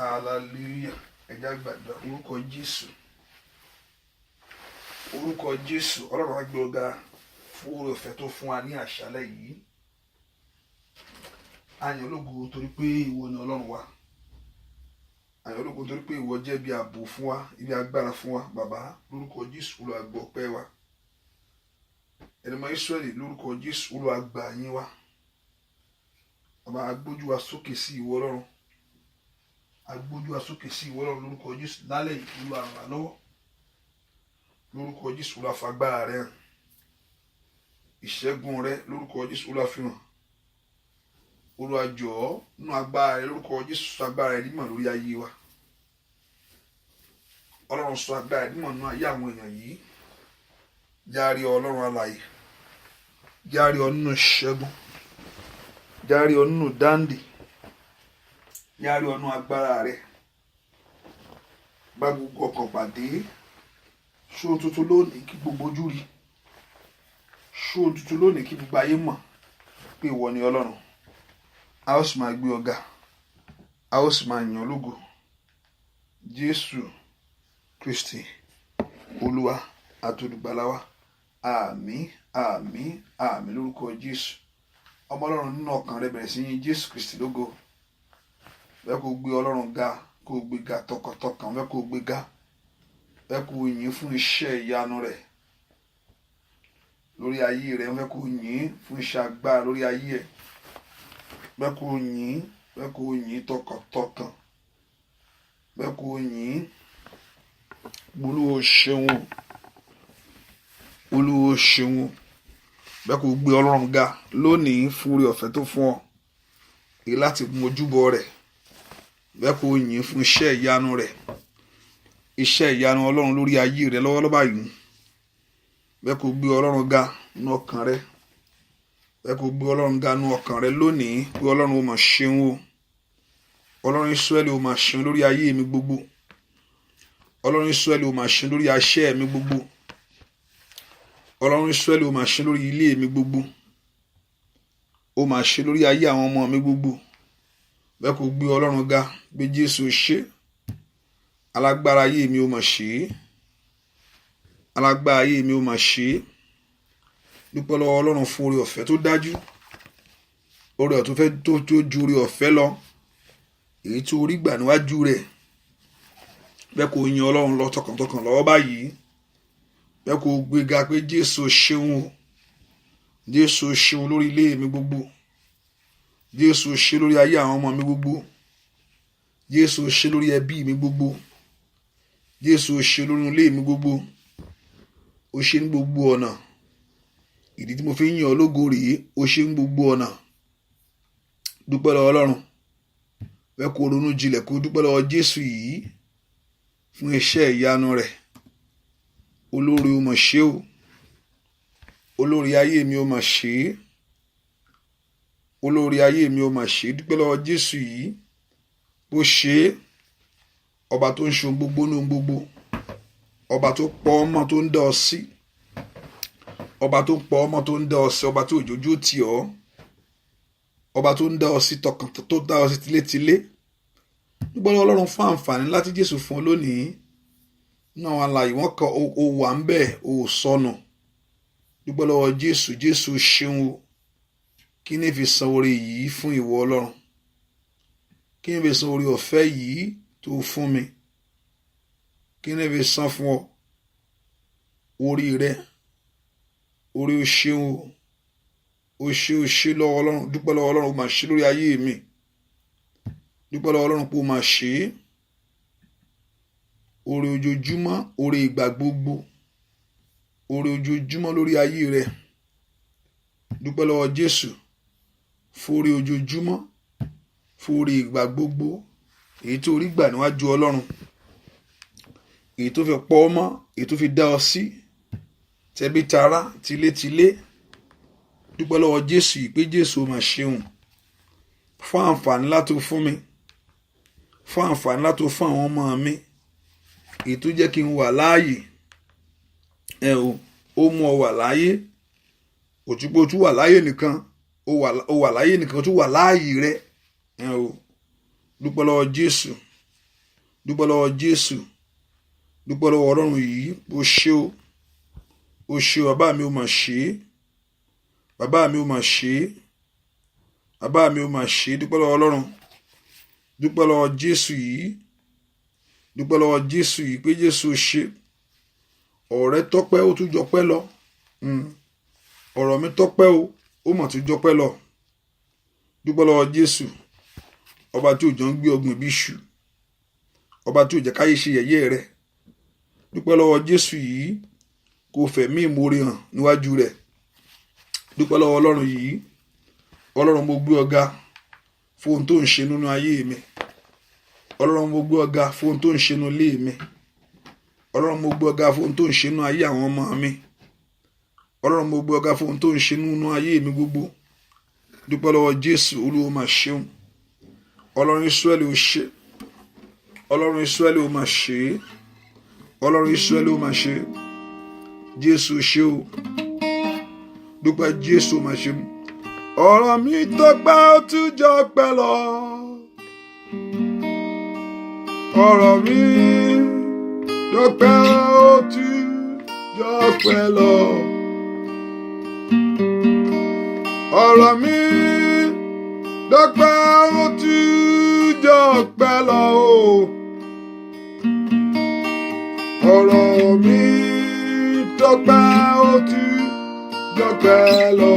Hallelujah. Ẹja gbàdúrà orúkọ Jésù. Orúkọ Jésù. Ọlọ́run á gbé ọ̀gá fún oore ọ̀fẹ́ tó fún wa ní àṣálẹ́ yìí. A yìn ológo torí pé ìwọ ni Ọlọ́run wa. A yìn ológo torí pé ìwọ jẹ́ bí ààbò fún wa, ibi agbára fún wa. Bàbá, lórúkọ Jésù Olúwa gbọ́ ọpẹ́ wa. Ẹnìmọ̀ Ísírẹ́lì, lórúkọ Jésù Olúwa gbà yín wa. Bàbá, agbójú wa sókè sí ìwọ Ọlọ́run. Agbójú wa sókè sí ìwọ Ọlọ́run lórúkọ Jésù lálẹ́ yìí Olúwa ràn wá lọ́wọ́. Lórúkọ Jésù Olúwa fagbára rẹ hàn. Ìṣẹ́gun rẹ lórúkọ Jésù Olúwa fi hàn. Olúwa jọ̀ọ́ nínú agbára rẹ lórúkọ Jésù sọ agbára rẹ dímọ̀ lórí ayé wa. Ọlọ́run sọ agbára rẹ dímọ̀ nínú ayé àwọn èèyàn yìí. Járe Ọlọ́run alààyè. Járe ọ nínú ìṣẹ́gun. Járe ọ nínú dáǹdè. Járe ọ nínú agbára rẹ. Bá gbogbo ọkàn pàdé. Ṣó tuntun lónìí kí gbogbo ojú rí. Ṣó tuntun lónìí kí gbogbo ayé mọ̀ pé ìwọ ni Ọlọ́run. A ó sì máa gbé ọ̀gá. A ó sì máa yìn ọ́ lógo. Jésù Kristi Olúwa àti Olùgbàlà wa. Àmín, àmín, àmín lórúkọ Jésù. Ọmọ Ọlọ́run nínú ọkàn rẹ bẹ̀rẹ̀ sí yìn Jésù Kristi lógo. Bẹ́ẹ̀ kó gbé Ọlọ́run ga, kó gbé ga tọkàntọkàn, bẹ́ẹ̀ kó gbé ga. Bẹ́ẹ̀ kó yìn fún iṣẹ́ ìyanu rẹ̀ lórí ayé rẹ̀, bẹ́ẹ̀ kó yìn fún iṣẹ́ agbára lórí ayé ẹ̀. Bẹ́ẹ̀ kó yìn tọkàntọkàn. Bẹ́ẹ̀ kó yìn Olúwa ṣeun. Olúwa ṣeun. Bẹ́ẹ̀ kó gbé Ọlọ́run ga lónìí fún oore ọ̀fẹ́ tó fún ọ èyí láti mojúbọ rẹ̀. Bẹ́ẹ̀ kó yìn fún iṣẹ́ ìyanu rẹ̀. Iṣẹ́ ìyanu Ọlọ́run lórí ayé rẹ̀ lọ́wọ́lọ́wọ́ báyìí. Bẹ́ẹ̀ kó gbé Ọlọ́run ga nínú ọkàn rẹ̀. Bẹ́ẹ̀ kó gbé Ọlọ́run ga nínú ọkàn rẹ̀ lónìí pé Ọlọ́run ó máa ṣeun o. Ọlọ́run Ísírẹ́lì ó máa ṣeun lórí ayé mi gbogbo. Ọlọ́run Ísírẹ́lì ó máa ṣeun lórí aṣẹ́ mi gbogbo. Ọlọ́run Ísírẹ́lì ó máa ṣeun lórí ilé mi gbogbo. Ó máa ṣe lórí ayé àwọn ọmọ mi gbogbo. Bẹ́ẹ̀ kó gbé Ọlọ́run ga pé Jésù ṣe. Alágbára ayé mi ó máa ṣe. Alágbára ayé mi ó máa ṣe. Dúpẹ́ lọ́wọ́ Ọlọ́run fún oore ọ̀fẹ́ tó dájú. Oore ọ̀fẹ́ tó ju oore ọ̀fẹ́ lọ. Èyí tí orí gbà níwájú rẹ̀. Bẹ́ẹ̀ kó yin Ọlọ́run lọ tọkàntọkàn lọ́wọ́ báyìí. Bẹ́ẹ̀ kó gbéga pé Jésù ṣeun o. Jésù ṣeun lórí ilé mi gbogbo. Jésù ṣe lórí ayé àwọn ọmọ mi gbogbo. Jésù ṣe lórí ẹbí mi gbogbo. Jésù ṣe lórí ilé mi gbogbo. Ó ṣe ní gbogbo ọ̀nà. Ìdí tí mo fi ń yìn ọ́ lógo rèé. Ó ṣe ní gbogbo ọ̀nà. Dúpẹ́ lọ́wọ́ Ọlọ́run. Bẹ́ẹ̀ kó ronú jinlẹ̀ kó dúpẹ́ lọ́wọ́ Jésù yìí fún iṣẹ́ ìyanu rẹ̀. Olóore ó máa ṣe o. Olóore ayé mi ó máa ṣe. Olóore ayé mi ó máa ṣe. Dúpẹ́ lọ́wọ́ Jésù yìí bó ṣe ọba tó ń ṣe gbogbo nínú gbogbo. Ọba tó pọ̀ ọmọ tó ń dá ọ sí. Ọba tó pọ̀ ọmọ tó ń dá ọ sí. Ọba tó òjòjú tì ọ́. Ọba tó ń dá ọ sí tọkàn tó dá ọ sí tilétilé. Dúpẹ́ lọ́wọ́ Ọlọ́run fún àǹfààní láti Jésù fún ọ lónìí. Náà wọn àlàyé wọn kọ o wà ń bẹ̀ o sọnù. Dúpẹ́ lọ́wọ́ Jésù. Jésù ṣeun o. Kí ni fi san oore yìí fún ìwọ Ọlọ́run? Kí ni fi san oore ọ̀fẹ́ yìí tó fún mi? Kí ni fi san fún ọ? Orí rẹ. Orí o ṣeun o. O ṣe lọ́wọ́ Ọlọ́run. Dúpẹ́ lọ́wọ́ Ọlọ́run ó máa ṣe lórí ayé mi. Dúpẹ́ lọ́wọ́ Ọlọ́run pé ó máa ṣe é. Oore ojoojúmọ́, oore ìgbà gbogbo. Oore ojoojúmọ́ lórí ayé rẹ. Dúpẹ́ lọ́wọ́ Jésù fún oore ojoojúmọ́, fún oore ìgbà gbogbo. Èyí tó rí gbà níwájú Ọlọ́run. Èyí tó fi pọ̀ ọmọ, èyí tó fi dá ọ sí. Tẹbí tará, tilétilé. Dúpẹ́ lọ́wọ́ Jésù yìí pé Jésù ó máa ṣeun fún àǹfààní láti fún mi. Fún àǹfààní láti fún àwọn ọmọ mi. Èyí tó jẹ́ kí n wà láàyè. Ó mú ọ wà láàyè. Òtúpọ̀ tún wà láàyè nìkan. Ó wà láàyè nìkan tún wà láàyè rẹ. Dúpẹ́ lọ́wọ́ Jésù dúpẹ́ lọ́wọ́ Jésù, dúpẹ́ lọ́wọ́ Ọlọ́run yìí. Ó ṣé o, ó ṣé o, bàbá mi ò mà ṣe, bàbá mi ò mà ṣe, bàbá mi ò mà ṣe. Dúpẹ́ lọ́wọ́ Ọlọ́run, dúpẹ́ lọ́wọ́ Jésù yìí, dúpẹ́ lọ́wọ́ Jésù yìí pé Jésù ṣe. Ọ̀rẹ́ tọ́pẹ́ ó tún jọpẹ́ lọ. Ọ̀rọ̀ mi tọ́pẹ́ o, ó mà tún jọpẹ́ lọ. Dúpẹ́ lọ́wọ́ Jésù, ọba tí ò jọ ń gbé ọgbọ̀n bí iṣu, ọba tí ò jẹ́ káyé ṣe yẹ̀yẹ́ rẹ̀. Dúpẹ́ lọ́wọ́ Jésù yìí, kò fẹ̀mí ìmoore hàn níwájú rẹ̀. Dúpẹ́ lọ́wọ́ Ọlọ́run yìí. Ọlọ́run, mo gbé ọ̀gá fún ohun tó ń ṣe nínú ayé mi. Ọlọ́run, mo gbé ọ̀gá fún ohun tó ń ṣe nínú ilé mi. Ọlọ́run, mo gbé ọ̀gá fún ohun tó ń ṣe nínú ayé àwọn ọmọ mi. Ọlọ́run, mo gbé ọ̀gá fún ohun tó ń ṣe nínú ayé mi gbogbo. Dúpẹ́ lọ́wọ́ Jésù. Olúwa máa ṣeun. Ọlọ́run Ísírẹ́lì ó ṣe. Ọlọ́run Ísírẹ́lì ó máa ṣe. Ọlọ́run Ísírẹ́lì ó máa ṣe. Jésù ṣe o. Dúpẹ́ Jésù ó máa ṣe. Ọ̀rọ̀ mi tọ́pẹ́ ó tún jọpẹ́ lọ. Ọ̀rọ̀ mi tọ́pẹ́ ó tún jọpẹ́ lọ. Ọ̀rọ̀ mi tọ́pẹ́ ó tún jọpẹ́ lọ. Ọ̀rọ̀ mi tọ́pẹ́ ó tún jọpẹ́ lọ.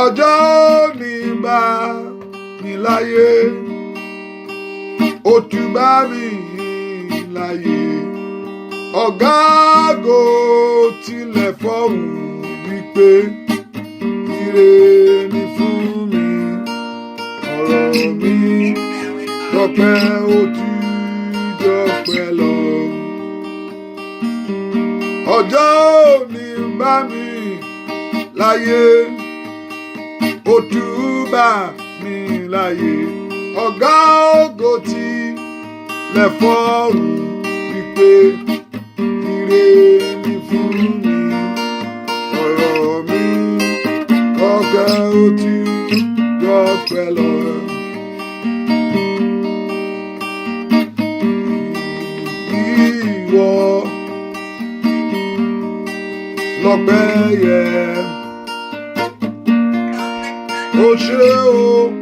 Ọjọ́ ní bá mi láyé, ó tún bá mi láyé. Ọ̀gágò tilẹ̀ fọ́hùn wípé ire ni fún mi. Ọ̀rọ̀ mi tọ́pẹ́ ó tún jọpẹ́ lọ. Ọjọ́ ní bá mi láyé, ó tún bá mi láyé. Ọ̀gá ògo tilẹ̀ fọ́hùn wípé ire ni fún mi. Ọ̀rọ̀ mi tọ́pẹ́ ó tún jọpẹ́ lọ. Ìwọ lọ́pẹ́ yẹ. Ó ṣé o,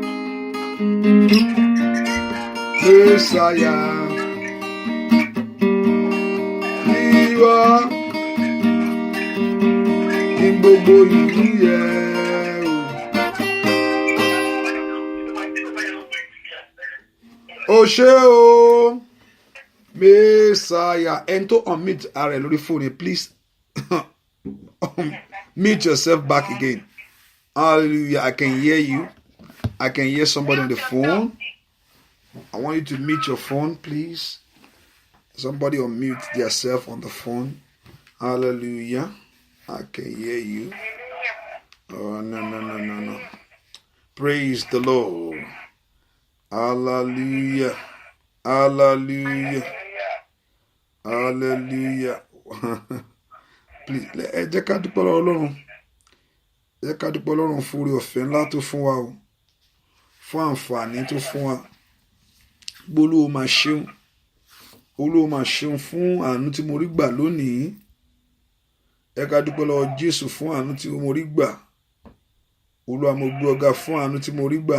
Mèsáyà. Ìwọ ní gbogbo ìlú yẹ o. Ó ṣé o, Mèsáyà. Ẹni tó unmute ara ẹ̀ lórí fóònù, please mute yourself back again. Hallelujah. I can hear you. I can hear somebody on the phone. I want you to mute your phone, please. Somebody unmute themselves on the phone. Hallelujah. I can hear you. Oh, no. Praise the Lord. Hallelujah. Hallelujah. Hallelujah. Please, ẹ jẹ́ ká dúpẹ́ lọ́wọ́ Ọlọ́run. Ẹ jẹ́ ká dúpẹ́ Ọlọ́run fún oore ọ̀fẹ́ ńlá tó fún wa o. Fún àǹfààní tó fún wa. Olúwa máa ṣeun. Olúwa máa ṣeun fún àánú tí mo rí gbà lónìí. Ẹ ká dúpẹ́ lọ́wọ́ Jésù fún àánú tí mo rí gbà. Olúwa, mo gbé ọ̀gá fún àánú tí mo rí gbà.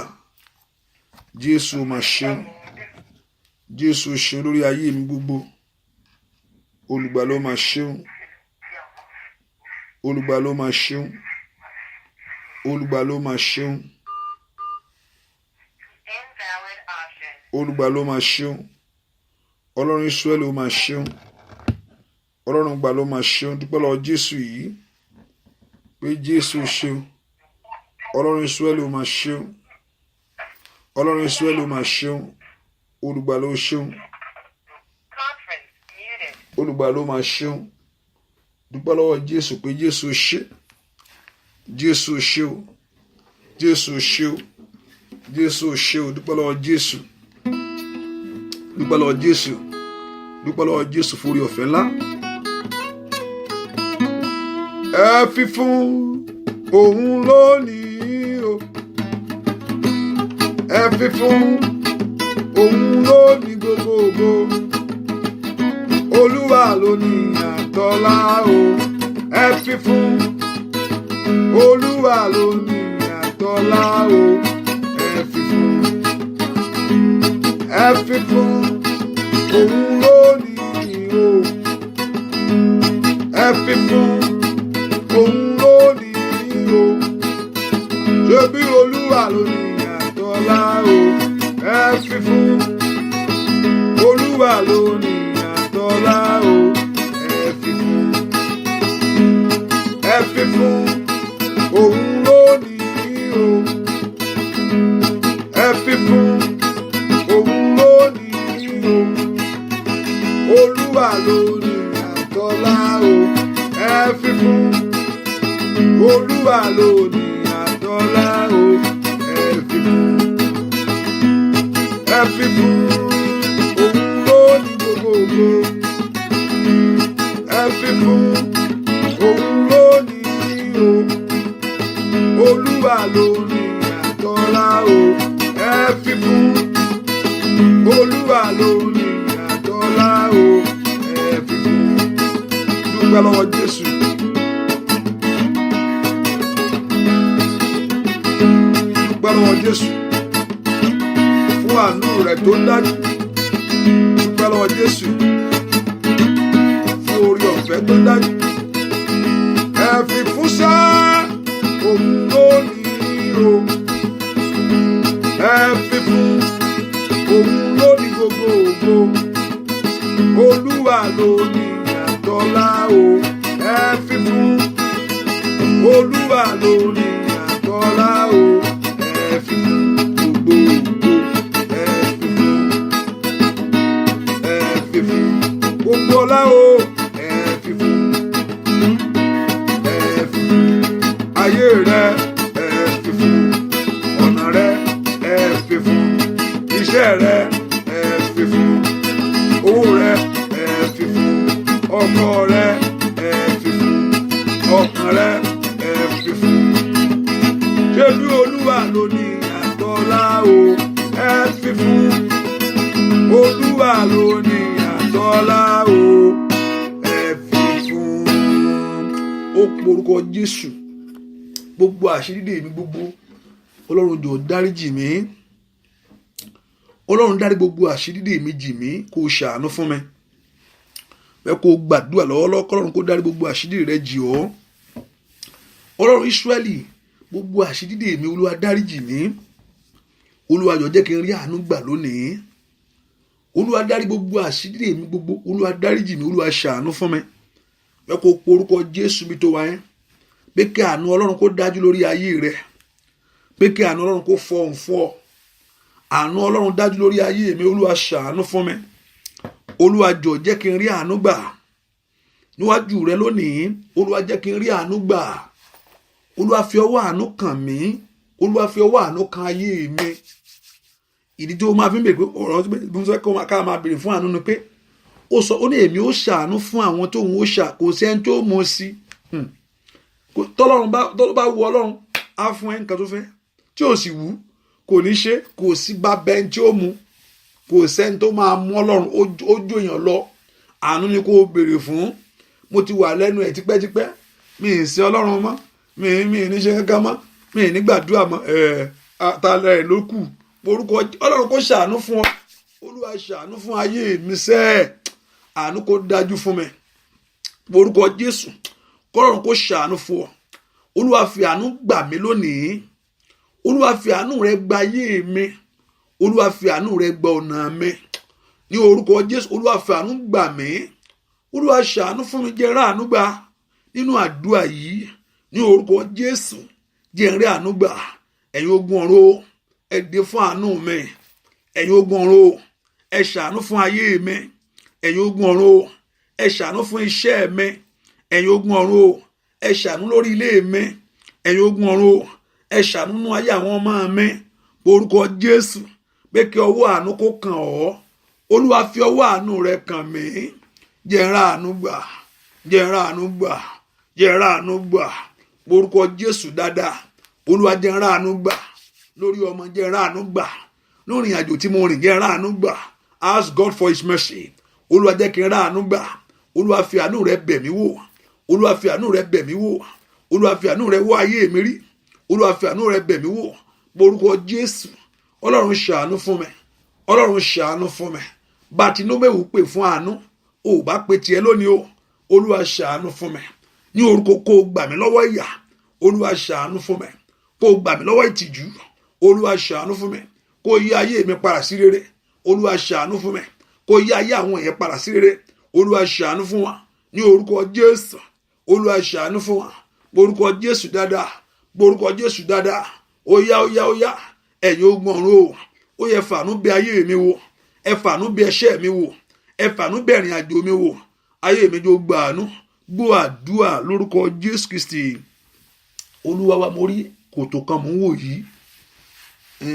Jésù máa ṣeun. Jésù ṣeun lórí ayé mi gbogbo. Olùgbà ló máa ṣeun. Olùgbà ló máa ṣeun. Olùgbà ló máa ṣeun. Olùgbà ló máa ṣeun. Ọlọ́run Ísírẹ́lì ó máa ṣeun. Ọlọ́run gbà ló máa ṣeun. Dúpẹ́ lọ́wọ́ Jésù yìí pé Jésù ṣeun. Ọlọ́run Ísírẹ́lì ó máa ṣeun. Ọlọ́run Ísírẹ́lì ó máa ṣeun. Olùgbà ló ṣeun. Olùgbà ló máa ṣeun. Dúpẹ́ lọ́wọ́ Jésù pé Jésù ṣe. Jésù ṣe o. Jésù ṣe o. Jésù ṣe o. Dúpẹ́ lọ́wọ́ Jésù. Dúpẹ́ lọ́wọ́ Jésù. Dúpẹ́ lọ́wọ́ Jésù fún oore ọ̀fẹ́ ńlá. Ẹ fi fún òun lónìí o. Ẹ fi fún òun ló ní gbogbo ògo. Olúwa ló ní àtọ́lá o, ẹ fi fún. Olúwa ló ní àtọ́lá o, ẹ fi fún. Ẹ fi fún, òun ló ní o. Ẹ fi fún, òun ló ní o. Ṣebí Olúwa ló ní àtọ́lá o, ẹ fi fún. Olúwa ló ní àtọ́lá o, ẹ fi fún. Ẹ fi fún, òun ló ní o. Ẹ fi fún, òun ló ní o. Olúwa ló ní àtọ́lá o, ẹ fi fún. Olúwa ló ní àtọ́lá o, ẹ fi fún. Ẹ fi fún, òun ló ní gbogbo ògo. Ẹ fi fún, òun ló ní o. Olúwa ló ní àtọ́lá o, ẹ fi fún. Olúwa ló ní àtọ́lá o, ẹ fi fún. Dúpẹ́ lọ́wọ́ Jésù. Dúpẹ́ lọ́wọ́ Jésù fún àánú rẹ̀ tó dájú. Dúpẹ́ lọ́wọ́ Jésù fún orí ọ̀fẹ́ tó dájú. Ẹ fi fún sá, òun ló ní o. Ẹ fi fún, òun ló ní gbogbo ògo. Olúwa ló ní àtọ́lá o, ẹ fi fún. Olúwa ló ní àtọ́lá o, ẹ fi fún gbogbo ògo. Ẹ fi fún, ẹ fi fún gbogbo ọlá o, ẹ fi fún. Ẹ fi fún ayé rẹ, ẹ fi fún. Ọ̀nà rẹ, ẹ fi fún. Iṣẹ́ rẹ, ẹ fi fún. Owó rẹ, ẹ fi fún. Ọkọ rẹ, ẹ fi fún. Ọkàn rẹ, ẹ fi fún. Ṣebí Olúwa ló ní àtọ́lá o, ẹ fi fún. Olúwa ló ní àtọ́lá o, ẹ fi fún. Ó porúkọ Jésù. Gbogbo àṣírí mi gbogbo, Ọlọ́run jọ̀ọ́ dáríjì mí. Ọlọ́run dárí gbogbo àṣírí mi jì mí, kó ṣàánú fún mi. Bẹ́ẹ̀ kó gbàdúrà lọ́wọ́lọ́wọ́ k'Ọlọ́run kó dárí gbogbo àṣírí rẹ jì ọ́. Ọlọ́run Ísírẹ́lì, gbogbo àṣírí mi Olúwa dáríjì mí. Olúwa jọ̀ọ́ jẹ́ kí n rí àánú gbà lónìí. Olúwa dárí gbogbo àṣírí mi gbogbo, Olúwa dáríjì mí, Olúwa ṣàánú fún mi. Bẹ́ẹ̀ kó porúkọ Jésù bí tó wáyé. Pé kí àánú Ọlọ́run kó dájú lórí ayé rẹ. Pé kí àánú Ọlọ́run kó fọhùn fún ọ. Àánú Ọlọ́run dájú lórí ayé mi, Olúwa ṣàánú fún mi. Olúwa jọ̀ọ́ jẹ́ kí n rí àánú gbà níwájú rẹ lónìí. Olúwa jẹ́ kí n rí àánú gbà. Olúwa fi ọwọ́ àánú kàn mí. Olúwa fi ọwọ́ àánú kan ayé mi. Ìdí tí ó máa fi ń bèèrè pé ọ̀rọ̀ tó sọ pé ká máa bèèrè fún àánú ni pé ó ní èmi ó ṣàánú fún àwọn tó ń kò sí ẹni tó mọ̀ sí. Tọ́lọ́run bá wu Ọlọ́run á fún ẹ nǹkan tó fẹ́. Tí ò sì wù kò ní ṣe. Kò sí bàbá ẹni tí ó mu. Kò sẹ́ni tó máa mú Ọlọ́run ó jó èèyàn lọ. Àánú ni kó béèrè fún. Mo ti wà lẹ́nu ẹ̀ tipẹ́tipẹ́. Mi ì sin Ọlọ́run mọ́. Mi ì ní ṣe kankan mọ́. Mi ì ní gbàdúrà mọ́. Àtàlẹ́ ẹ̀ ló kù. Orúkọ Ọlọ́run kó ṣàánú fún ọ. Olúwa ṣàánú fún ayé mi sẹ́ẹ̀. Àánú kó dájú fún mi. Orúkọ Jésù. Kọ́lọ́run kó ṣàánú fún ọ. Olúwa fi àánú gbà mí lónìí. Olúwa fi àánú rẹ gba ayé mi. Olúwa fi àánú rẹ gba ọ̀nà mi. Ní orúkọ Jésù, Olúwa fi àánú gbà mí. Olúwa ṣàánú fún mi, jẹ́ n rí àánú gbà nínú àdúrà yìí. Ní orúkọ Jésù, jẹ́ n rí àánú gbà. Ẹ̀yin ogun ọ̀run, ẹ dìde fún àánú mi. Ẹ̀yin ogun ọ̀run, ẹ ṣàánú fún ayé mi. Ẹ̀yin ogun ọ̀run, ẹ ṣàánú fún iṣẹ́ mi. Ẹ̀yin ogun ọ̀run, ẹ ṣàánú lórí ilé mi. Ẹ̀yin ogun ọ̀run, ẹ ṣàánú nínú ayé àwọn ọmọ mi. Orúkọ Jésù, pé kí ọwọ́ àánú kó kàn ọ́. Olúwa fi ọwọ́ àánú rẹ kàn mí. Jẹ́ n rí àánú gbà. Jẹ́ n rí àánú gbà. Jẹ́ n rí àánú gbà. Orúkọ Jésù dáadáa. Olúwa jẹ́ n rí àánú gbà. Lórí ọmọ, jẹ́ n rí àánú gbà. lórí àjò tí mo rìn jẹ́ ráàánú gbà. Ask God for his mercy. Olúwa jẹ́ kí n ráàánú gbà. Olúwa fi àánú rẹ bẹ̀ mí wò. Olúwa fi àánú rẹ bẹ̀ mí wò. Olúwa fi àánú rẹ wò ayé mi rí. Olúwa fi àánú rẹ bẹ̀ mí wò. Orúkọ Jésù. Ọlọ́run ṣàánú fún mi. Ọlọ́run ṣàánú fún mi. Bátílómẹ́wù pè fún àánú. Ó bá pe tiẹ̀ lónìí o. Olúwa ṣàánú fún mi. Ní orúkọ kó gbà mí lọ́wọ́ ìyà. Olúwa ṣàánú fún mi. Kó gbà mí lọ́wọ́ ìtìjú. Olúwa ṣàánú fún mi. Kó yí ayé mi padà sí rere. Olúwa ṣàánú fún mi. Kó yí ayé àwọn èèyàn padà sí rere. Olúwa ṣàánú fún wa. Ní orúkọ Jésù. Olúwa ṣàánú fún wa. Orúkọ Jésù dáadáa. Orúkọ Jésù dáadáa. Ó yá. Ẹ̀yin ogun ọ̀run o. Ó yẹ fàánú bẹ̀ ayé mi wò. Ẹ fàánú bẹ̀ ẹ̀ṣẹ̀ mi wò. Ẹ fàánú bẹ̀ ìrìn àjò mi wò. Ayé mi jó gba àánú. Gbọ́ àdúrà lórúkọ Jésù Kristi. Olúwa wa, mo rí kòtò kan mò ń wò yìí.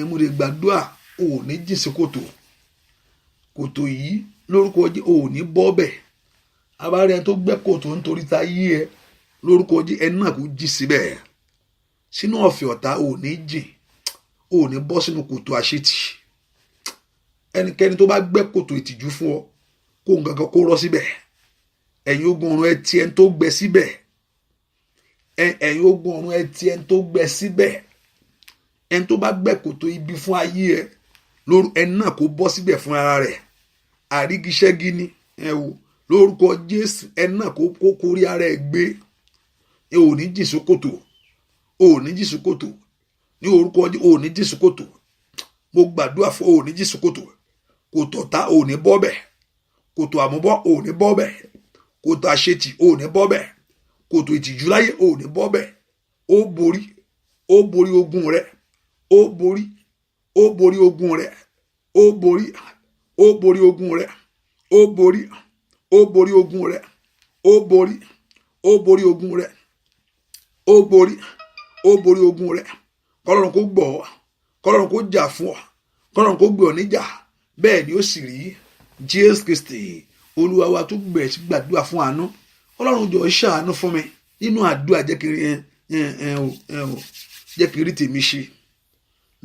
Mo lè gbàdúrà ò ní jìn sí kòtò yìí lórúkọ Jésù, ò ní bọ́ bẹ̀. Abárẹ́ tó gbẹ́ kòtò nítorí ta yí ẹ lórúkọ Jésù, ẹni náà kò jí síbẹ̀. Sínú ọ̀fẹ́ ọ̀tá ò ní jìn, ò ní bọ́ sínú kòtò àṣetì. Ẹnikẹ́ni tó bá gbẹ́ kòtò ìtìjú fún ọ, kó nǹkan kan kó rọ́ síbẹ̀. Ẹ̀yin ogun ọ̀run ẹ ti ẹni tó gbẹ́ síbẹ̀. Ẹ̀yin ogun ọ̀run ẹ ti ẹni tó gbẹ́ síbẹ̀. Ẹni tó bá gbẹ́ kòtò ibi fún ayé ẹ, ẹni náà kó bọ́ síbẹ̀ fún ara rẹ̀. Àrígiṣẹ́gi ni lórúkọ Jésù, ẹni náà kó kórí ara ẹ gbé. Ò ní jìn sí kòtò. Ò ní jìn sí kòtò. Ní orúkọ Jésù, ò ní jìn sí kòtò. Mo gbàdúrà fún ò ní jìn sí kòtò. Kòtò ọ̀tá ò ní bọ́ bẹ̀. Kòtò àmúbọ́ ò ní bọ́ bẹ̀. Kòtò àṣetì ò ní bọ́ bẹ̀. Kòtò ìtìjú láyé ò ní bọ́ bẹ̀. Ó borí ogun rẹ̀. Ó borí ogun rẹ̀. Ó borí ogun rẹ̀. Ó borí ogun rẹ̀. Ó borí ogun rẹ̀. Ó borí ogun rẹ̀. Kọ́lọ́run kó gbọ́ ọ. Kọ́lọ́run kó jà fún ọ. Kọ́lọ́run kó gbé ọ níjà. Bẹ́ẹ̀ ni ó sì rí. Jésù Kristi Olúwa wa tó bẹ̀rẹ̀ sí gbàdúrà fún àánú. Ọlọ́run jọ̀ọ́ ṣàánú fún mi nínú àdúrà. Jẹ́ kí n rí tèmi ṣe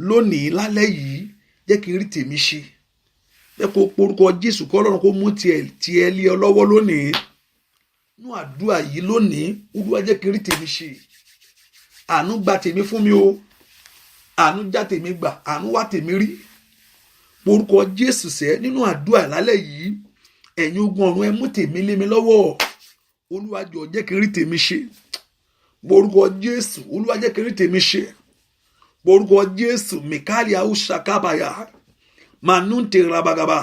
lónìí lálẹ́ yìí. Jẹ́ kí n rí tèmi ṣe. Jẹ́ kó porúkọ Jésù kọ́ Ọlọ́run kó mú tiẹ̀ lé ọ lọ́wọ́ lónìí. Nínú àdúrà yìí lónìí, Olúwa jẹ́ kí n rí tèmi ṣe. Àánú gba tèmi fún mi o. Àánú já tèmi gbà. Àánú wá tèmi rí. Porúkọ Jésù sẹ́ nínú àdúrà lálẹ́ yìí. Ẹ̀yin ogun ọ̀run ẹ mú tèmi lé mi lọ́wọ́. Olúwa jọ̀ọ́ jẹ́ kí n rí tèmi ṣe. Porúkọ Jésù, Olúwa jẹ́ kí n rí tèmi ṣe. Porúkọ Jésù, Mikali Aushakabaya, Manunte Rabagaba.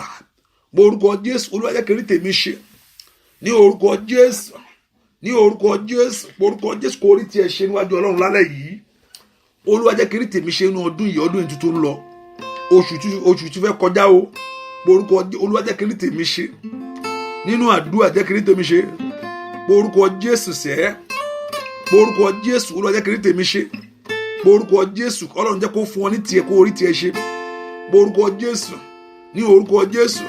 Porúkọ Jésù, Olúwa jẹ́ kí n rí tèmi ṣe. Ní orúkọ Jésù, ní orúkọ Jésù, porúkọ Jésù kó rí tiẹ̀ ṣe níwájú Ọlọ́run lálẹ́ yìí. Olúwa jẹ́ kí n rí tèmi ṣe nínú ọdún yìí, ọdún tuntun ń lọ. Oṣù tí fẹ́ kọjá o. Porúkọ Olúwa jẹ́ kí n rí tèmi ṣe. Nínú àdúrà jẹ́ kí n rí tèmi ṣe. Porúkọ Jésù sẹ́. Porúkọ Jésù, Olúwa jẹ́ kí n rí tèmi ṣe. Porúkọ Jésù, Ọlọ́run jẹ́ kó fún ọ ní tiẹ̀ kó rí tiẹ̀ ṣe. Porúkọ Jésù, ní orúkọ Jésù.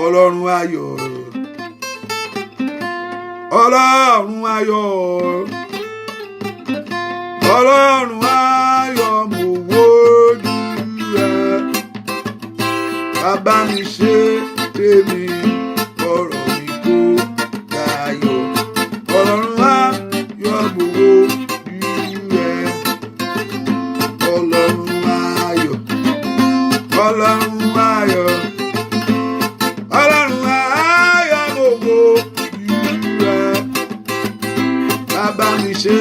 Ọlọ́run ayọ̀. Ọlọ́run ayọ̀. Ọlọ́run ayọ̀, mo wojú rẹ. Bàbá mi ṣe tèmi, ọ̀rọ̀ mi kó dayọ̀. Ọlọ́run ayọ̀, mo wojú rẹ. Ọlọ́run ayọ̀. Ọlọ́run ayọ̀. Ọlọ́run ayọ̀, mo wojú rẹ. Bàbá mi ṣe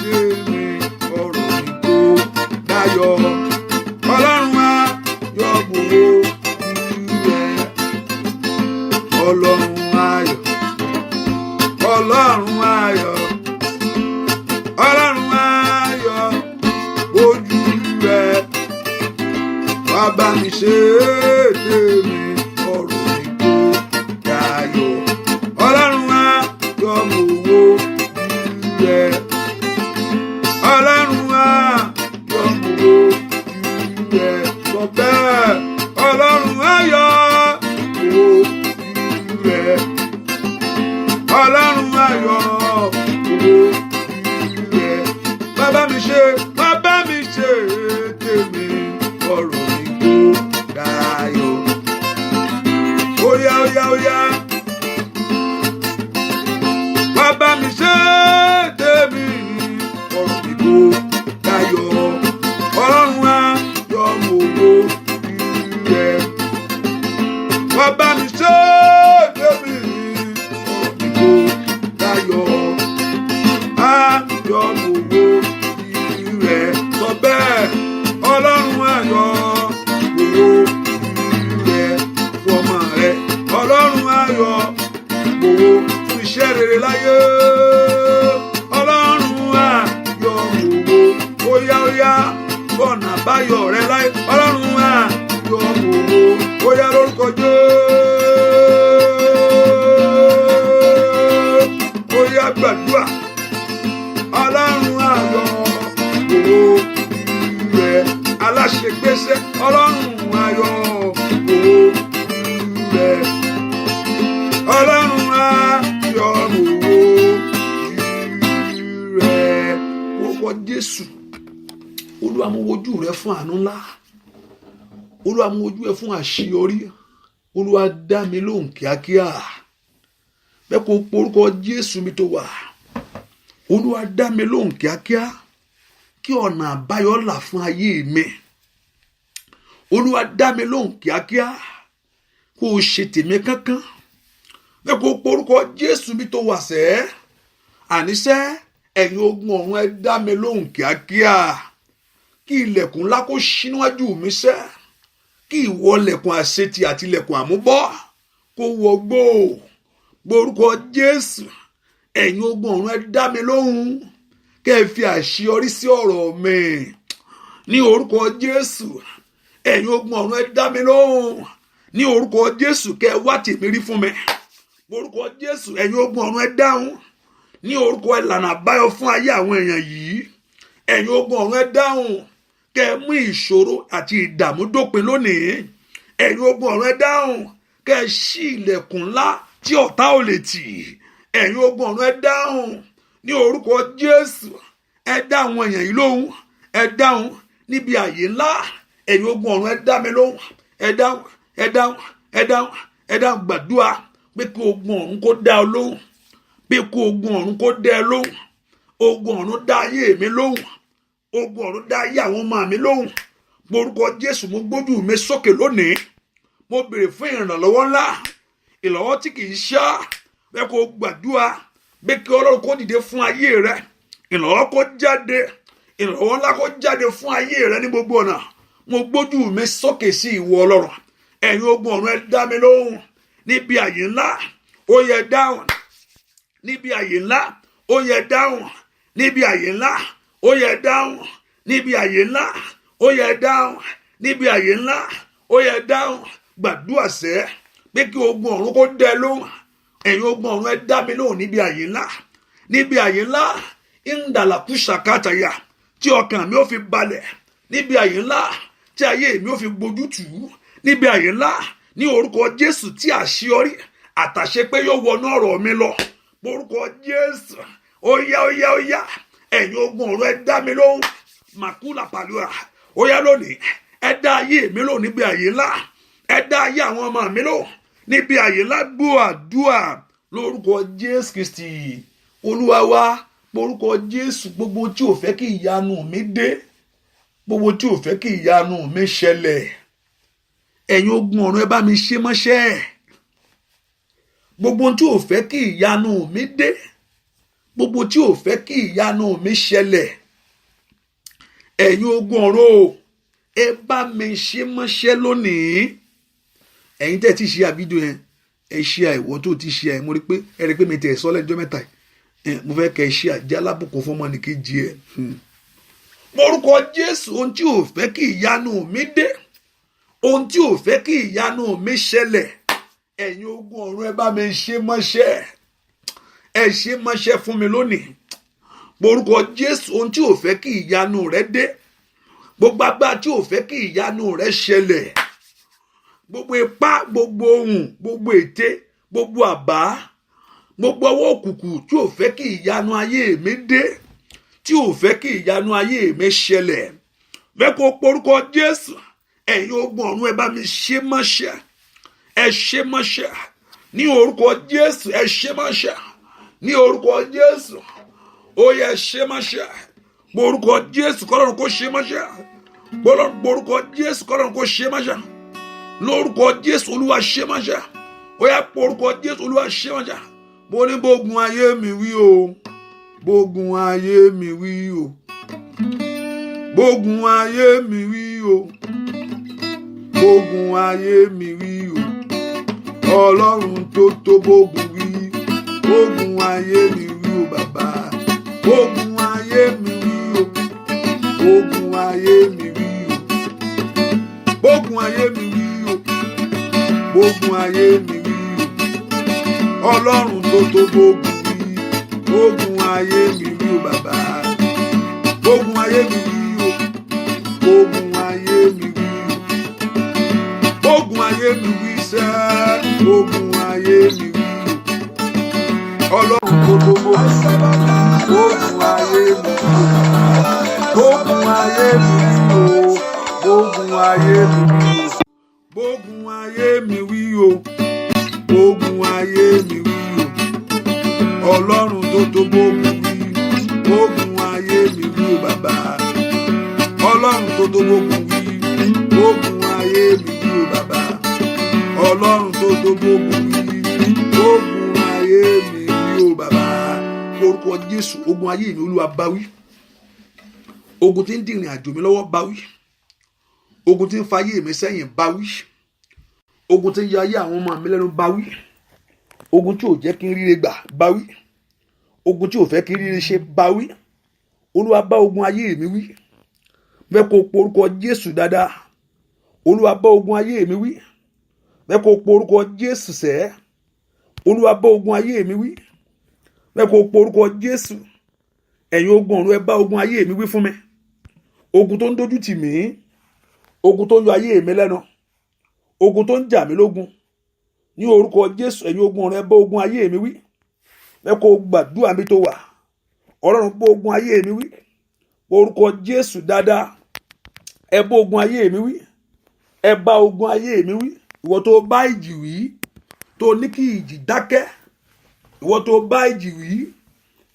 tèmi, ọ̀rọ̀ mi kó dayọ̀. Ọlọ́run ayọ̀, mo wojú rẹ. Ọlọ́run ayọ̀. Ọlọ́run ayọ̀. Ọlọ́run ayọ̀, ojú rẹ. Bàbá mi ṣe tèmi, ọ̀rọ̀ mi kó dayọ̀. Ọlọ́run ayọ̀, mo wojú rẹ. Ọlọ́run ayọ̀, mo wojú rẹ. Sọ bẹ́ẹ̀. Ọlọ́run ayọ̀, mo wojú rẹ. Ọlọ́run ayọ̀, mo wojú rẹ. Bàbá mi ṣe tèmi, ọ̀rọ̀ mi kó ayọ̀ gbogbo rẹ̀ fún ọmọ rẹ̀. Ọlọ́run ayọ̀ gbogbo fún iṣẹ́ rere láyé. Ọlọ́run ayọ̀ gbogbo óyá óyá bọ̀nà àbáyọ̀ rẹ̀ láyé. Ọlọ́run ayọ̀ gbogbo óyá lórúkọ Jésù. Óyá gbàdúrà. Ọlọ́run ayọ̀ gbogbo rẹ̀ aláṣegbésẹ́. Ọlọ́run ayọ̀ gbogbo rẹ̀. Ọlọ́run ayọ̀ gbogbo rẹ̀. Orúkọ Jésù. Olúwa mú ojú rẹ fún àánú ńlá. Olúwa mú ojú rẹ fún àṣeyọrí. Olúwa dá mi lóhùn kíákíá. Bẹ́ẹ̀ kó porúkọ Jésù mi tó wà. Olúwa dá mi lóhùn kíákíá. Kí ọ̀nà àbáyọ là fún ayé mi. Olúwa dá mi lóhùn kíákíá. Kó o ṣe tèmi kánkán. Bẹ́ẹ̀ kó porúkọ Jésù mi tó wà sẹ́. Àníṣẹ́ ẹ̀yin ogun ọ̀run ẹ dá mi lóhùn kíákíá. Kí ilẹ̀kùn ńlá kó ṣí níwájú mi sẹ́. Kí ìwọlẹ̀kùn àṣetì àti ilẹ̀kùn àmúbọ́ kó wọgbó. Porúkọ Jésù. Ẹ̀yin ogun ọ̀run ẹ dá mi lóhùn. Kẹ́ ẹ fi àṣeyọrí sí ọ̀rọ̀ mi. Ní orúkọ Jésù. Ẹ̀yin ogun ọ̀run ẹ dá mi lóhùn. Ní orúkọ Jésù kẹ́ ẹ wá tèmi rí fún mi. Orúkọ Jésù. Ẹ̀yin ogun ọ̀run ẹ dáhùn. Ní orúkọ ìlànà àbáyọ fún ayé àwọn èèyàn yìí. Ẹ̀yin ogun ọ̀run ẹ dáhùn. Kẹ́ ẹ mú ìṣòro àti ìdààmú dópin lónìí. Ẹ̀yin ogun ọ̀run ẹ dáhùn. Kẹ́ ẹ ṣí ilẹ̀kùn ńlá tí ọ̀tá ò lè tì. Ẹ̀yin ogun ọ̀run ẹ dáhùn. Ní orúkọ Jésù. Ẹ dá àwọn èèyàn yìí lóhùn. Ẹ dáhùn níbi àyè ńlá. Ẹ̀yin ogun ọ̀run ẹ dá mi lóhùn. Ẹ dáhùn, ẹ dáhùn, ẹ dáhùn, ẹ dáhùn. Gbàdúrà pé kí ogun ọ̀run kó dá ọ lóhùn. Pé kí ogun ọ̀run kó dá ẹ lóhùn. Ogun ọ̀run dá ayé mi lóhùn. Ogun ọ̀run dá ayé àwọn ọmọ mi lóhùn. Orúkọ Jésù mo gbójú mi sókè lónìí. Mo béèrè fún ìrànlọ́wọ́ ńlá. Ìrànlọ́wọ́ tí kì í ṣá. Bẹ́ẹ̀ kó gbàdúrà. Bí kí Ọlọ́run kó dìde fún ayé rẹ. Ìrànlọ́wọ́ kó jáde. Ìrànlọ́wọ́ ńlá kó jáde fún ayé rẹ ní gbogbo ọ̀nà. Mo gbójú mi sókè sí ìwọ Ọlọ́run. Ẹ̀yin ogun ọ̀run ẹ dá mi lóhùn. Níbi àyè ńlá ó yẹ dáhùn. Níbi àyè ńlá ó yẹ dáhùn. Níbi àyè ńlá ó yẹ dáhùn. Níbi àyè ńlá ó yẹ dáhùn. Níbi àyè ńlá ó yẹ dáhùn. Gbàdúrà sẹ́ pé kí ogun ọ̀run kó dẹ lóhùn. Ẹ̀yin ogun ọ̀run ẹ dá mi lóhùn níbi àyè ńlá. Níbi àyè ńlá ìndàlàkú ṣàkátàyà tí ọkàn mi ó fi balẹ̀. Níbi àyè ńlá tí ayé mi ó fi gbójú tù ú. Níbi àyè ńlá ní orúkọ Jésù tí àṣeyọrí àtàṣe pé yóò wọnú ọ̀rọ̀ mi lọ. Orúkọ Jésù. Óyá óyá óyá. Ẹ̀yin ogun ọ̀run ẹ dá mi lóhùn. Màkúlà pàlúà. Óyá lónìí. Ẹ dá ayé mi lóhùn níbi àyè ńlá. Ẹ dá ayé àwọn ọmọ mi lóhùn. Níbi àyè ńlá gbọ́ àdúà lórúkọ Jésù Kristi. Olúwa wa. Orúkọ Jésù. Gbogbo tí ò fẹ́ kí ìyanu mi dé. Gbogbo tí ò fẹ́ kí ìyanu mi ṣẹlẹ̀. Ẹ̀yin ogun ọ̀run ẹ bá mi ṣe mọ́ṣẹ́. Gbogbo tí ò fẹ́ kí ìyanu mi dé. Gbogbo tí ò fẹ́ kí ìyanu mi ṣẹlẹ̀. Ẹ̀yin ogun ọ̀run ẹ bá mi ṣe mọ́ṣẹ́ lónìí. Ẹ̀yin tẹ́ ti ṣe àbídò yẹn. Ẹ ṣe àìwọ́ tó ti ṣe àìmọ́ rí pé ẹ rí pé mi tẹ̀ sọ́ lẹ́jọ́ mẹ́ta. Mo fẹ́ kẹ́ ẹ ṣe àjẹ́ alábùkún fún ọmọnìkejì ẹ. Orúkọ Jésù. Ohun tí ò fẹ́ kí ìyanu mi dé. Ohun tí ò fẹ́ kí ìyanu mi ṣẹlẹ̀. Ẹ̀yin ogun ọ̀run ẹ bá mi ṣe mọ́ṣẹ́. Ẹ ṣe mọ́ṣẹ́ fún mi lónìí. Orúkọ Jésù. Ohun tí ò fẹ́ kí ìyanu rẹ dé. Gbogbo agbára tí ò fẹ́ kí ìyanu rẹ ṣẹlẹ̀. Gbogbo ipá, gbogbo ohun, gbogbo ète, gbogbo àbá, gbogbo ọwọ́ òkùnkùn tí ò fẹ́ kí ìyanu ayé mi dé. Tí ò fẹ́ kí ìyanu ayé mi ṣẹlẹ̀. Bẹ́ẹ̀ kó porúkọ Jésù. Ẹ̀yin ogun ọ̀run ẹ bá mi ṣe mọ́ṣẹ́. Ẹ ṣe mọ́ṣẹ́. Ní orúkọ Jésù ẹ ṣe mọ́ṣẹ́. Ní orúkọ Jésù ó yẹ ṣe mọ́ṣẹ́. Orúkọ Jésù kọ́lọ́run kó ṣe mọ́ṣẹ́. Orúkọ Jésù kọ́lọ́run kó ṣe mọ́ṣẹ́. Lórúkọ Jésù Olúwa ṣe mọ́ṣẹ́. Ó yẹ orúkọ Jésù Olúwa ṣe mọ́ṣẹ́. Mo ní bógun ayé mi wí o. Bógun ayé mi wí o. Bógun ayé mi wí o bógun ayé mi wí o ọlọ́run tó tó bógun wí bógun ayé mi wí o bàbá bógun ayé mi wí o bógun ayé mi wí o bógun ayé mi wí o bógun ayé mi wí o ọlọ́run tó tó bógun wí bógun ayé mi wí o bàbá bógun ayé mi wí o bógun ayé mi wí o bógun ayé mi wí sẹ́ bógun ayé mi wí o ọlọ́run tó tó bógun ayé mi wí o bógun ayé mi wí o bógun ayé mi wí o bógun ayé mi wí o bógun ayé mi wí o ọlọ́run tó tó bógun wí bógun ayé mi wí o bàbá ọlọ́run tó tó bógun wí bógun ayé mi wí o bàbá ọlọ́run tó tó bógun wí bógun ayé mi wí o bàbá orúkọ Jésù ogun ayé mi Olúwa bá wí ogun tí ń dìrìn àjò mi lọ́wọ́ bá wí ogun tí ń fa ayé mi sẹ́yìn bá wí ogun tí ń yọ ayé àwọn ọmọ mi lẹ́nu bá wí ogun tí ò jẹ́ kí n ríre gbà bá wí ogun tí ò fẹ́ kí n ríre ṣe bá wí Olúwa bá ogun ayé mi wí bẹ́ẹ̀ kó porúkọ Jésù dáadáa Olúwa bá ogun ayé mi wí bẹ́ẹ̀ kó porúkọ Jésù sẹ́ Olúwa bá ogun ayé mi wí bẹ́ẹ̀ kó porúkọ Jésù ẹ̀yin ogun ọ̀run ẹ bá ogun ayé mi wí fún mi ogun tó ń dojú tì mí ogun tó ń yọ ayé mi lẹ́nu ogun tó ń jà mí lógun ní orúkọ Jésù ẹ̀yin ogun ọ̀run ẹ bá ogun ayé mi wí bẹ́ẹ̀ kó gbàdúrà mi tó wà Ọlọ́run bá ogun ayé mi wí orúkọ Jésù dáadáa ẹ bá ogun ayé mi wí ẹ bá ogun ayé mi wí ìwọ tó bá ìjì wí tó ní kí ìjì dákẹ́ ìwọ tó bá ìjì wí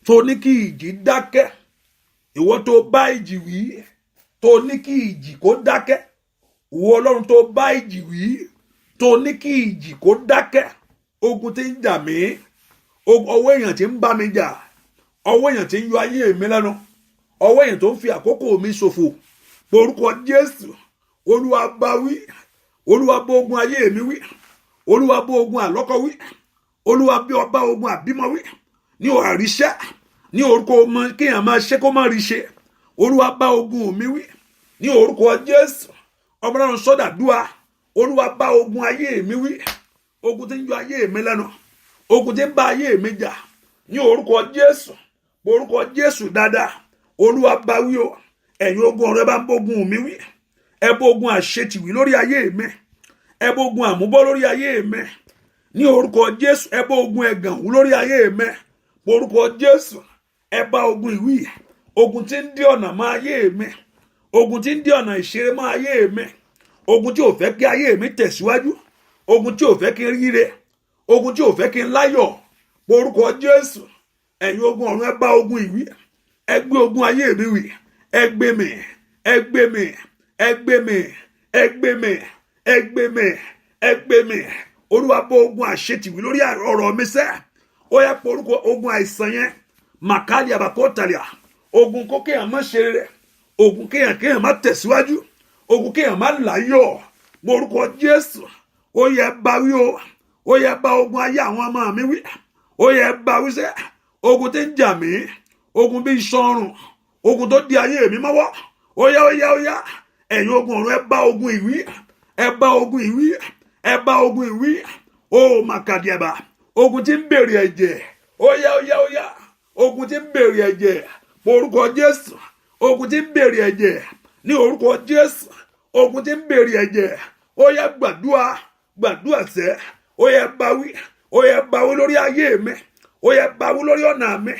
tó ní kí ìjì dákẹ́ ìwọ tó bá ìjì wí tó ní kí ìjì kó dákẹ́ ìwọ Ọlọ́run tó bá ìjì wí tó ní kí ìjì kó dákẹ́ ogun tí ń jà mí ọwọ́ èèyàn tí ń bá mi jà ọwọ́ èèyàn tí ń yọ ayé mi lẹ́nu ọwọ́ èèyàn tó ń fi àkókò mi ṣòfò orúkọ Jésù Olúwa bá wí Olúwa bá ogun ayé mi wí Olúwa bá ogun àlọ́kọ wí Olúwa bá ogun àbímọ wí ní àríṣẹ́ ní orúkọ ọmọ kéèyàn máa ṣe kó má rí ṣe Olúwa bá ogun mi wí ní orúkọ Jésù Ọlọ́run sọ́dàdúà Olúwa bá ogun ayé mi wí ogun tí ń yọ ayé mi lẹ́nu ogun tí ń bá ayé mi jà ní orúkọ Jésù orúkọ Jésù dáadáa Olúwa bá wí o ẹ̀yin ogun ọ̀rọ̀ ẹ bá ń bógun mi wí ẹ bógun àṣetìwí lórí ayé mi ẹ bógun àmúbọ́ lórí ayé mi ní orúkọ Jésù ẹ bá ogun ẹ̀gàn wú lórí ayé mi orúkọ Jésù ẹ bá ogun ìwí ogun tí ń dí ọ̀nà mọ́ ayé mi ogun tí ń dí ọ̀nà ìṣeré mọ́ ayé mi ogun tí ò fẹ́ kí ayé mi tẹ̀síwájú ogun tí ò fẹ́ kí n ríre ogun tí ò fẹ́ kí n láyọ̀ orúkọ Jésù ẹ̀yin ogun ọ̀run ẹ bá ogun ìwí ẹ gbé ogun ayé mi wí ẹ gbé mi ẹ gbé mi ẹ gbé mi ẹ gbé mi ẹ gbé mi ẹ gbé mi Olúwa bá ogun àṣetìwí lórí ọ̀rọ̀ mi sẹ́ ó yẹ pé orúkọ ogun àìsàn yẹn màkàlì àbàkọ́tàlíà ogun kó kéèyàn má ṣe rere ogun kéèyàn má tẹ̀síwájú ogun kéèyàn má láyọ̀ orúkọ Jésù ó yẹ bá wí o ó yẹ bá ogun ayé àwọn ọmọ mi wí ó yẹ bá wí sẹ́ ogun tí ń jà mí ogun bí ìṣọrùn ogun tó di ayé mi mọ́wọ́ ó yá ẹ̀yin ogun ọ̀run ẹ bá ogun ìwí ẹ bá ogun ìwí ẹ bá ogun ìwí ó màkàdìẹ̀bà ogun tí ń bèrè ẹ̀jẹ̀ ó yá ogun tí ń bèrè ẹ̀jẹ̀ orúkọ Jésù ogun tí ń bèrè ẹ̀jẹ̀ ní orúkọ Jésù ogun tí ń bèrè ẹ̀jẹ̀ ó yá gbàdúrà sẹ́ ó yá bá wí lórí ayé mi ó yá bá wí lórí ọ̀nà mi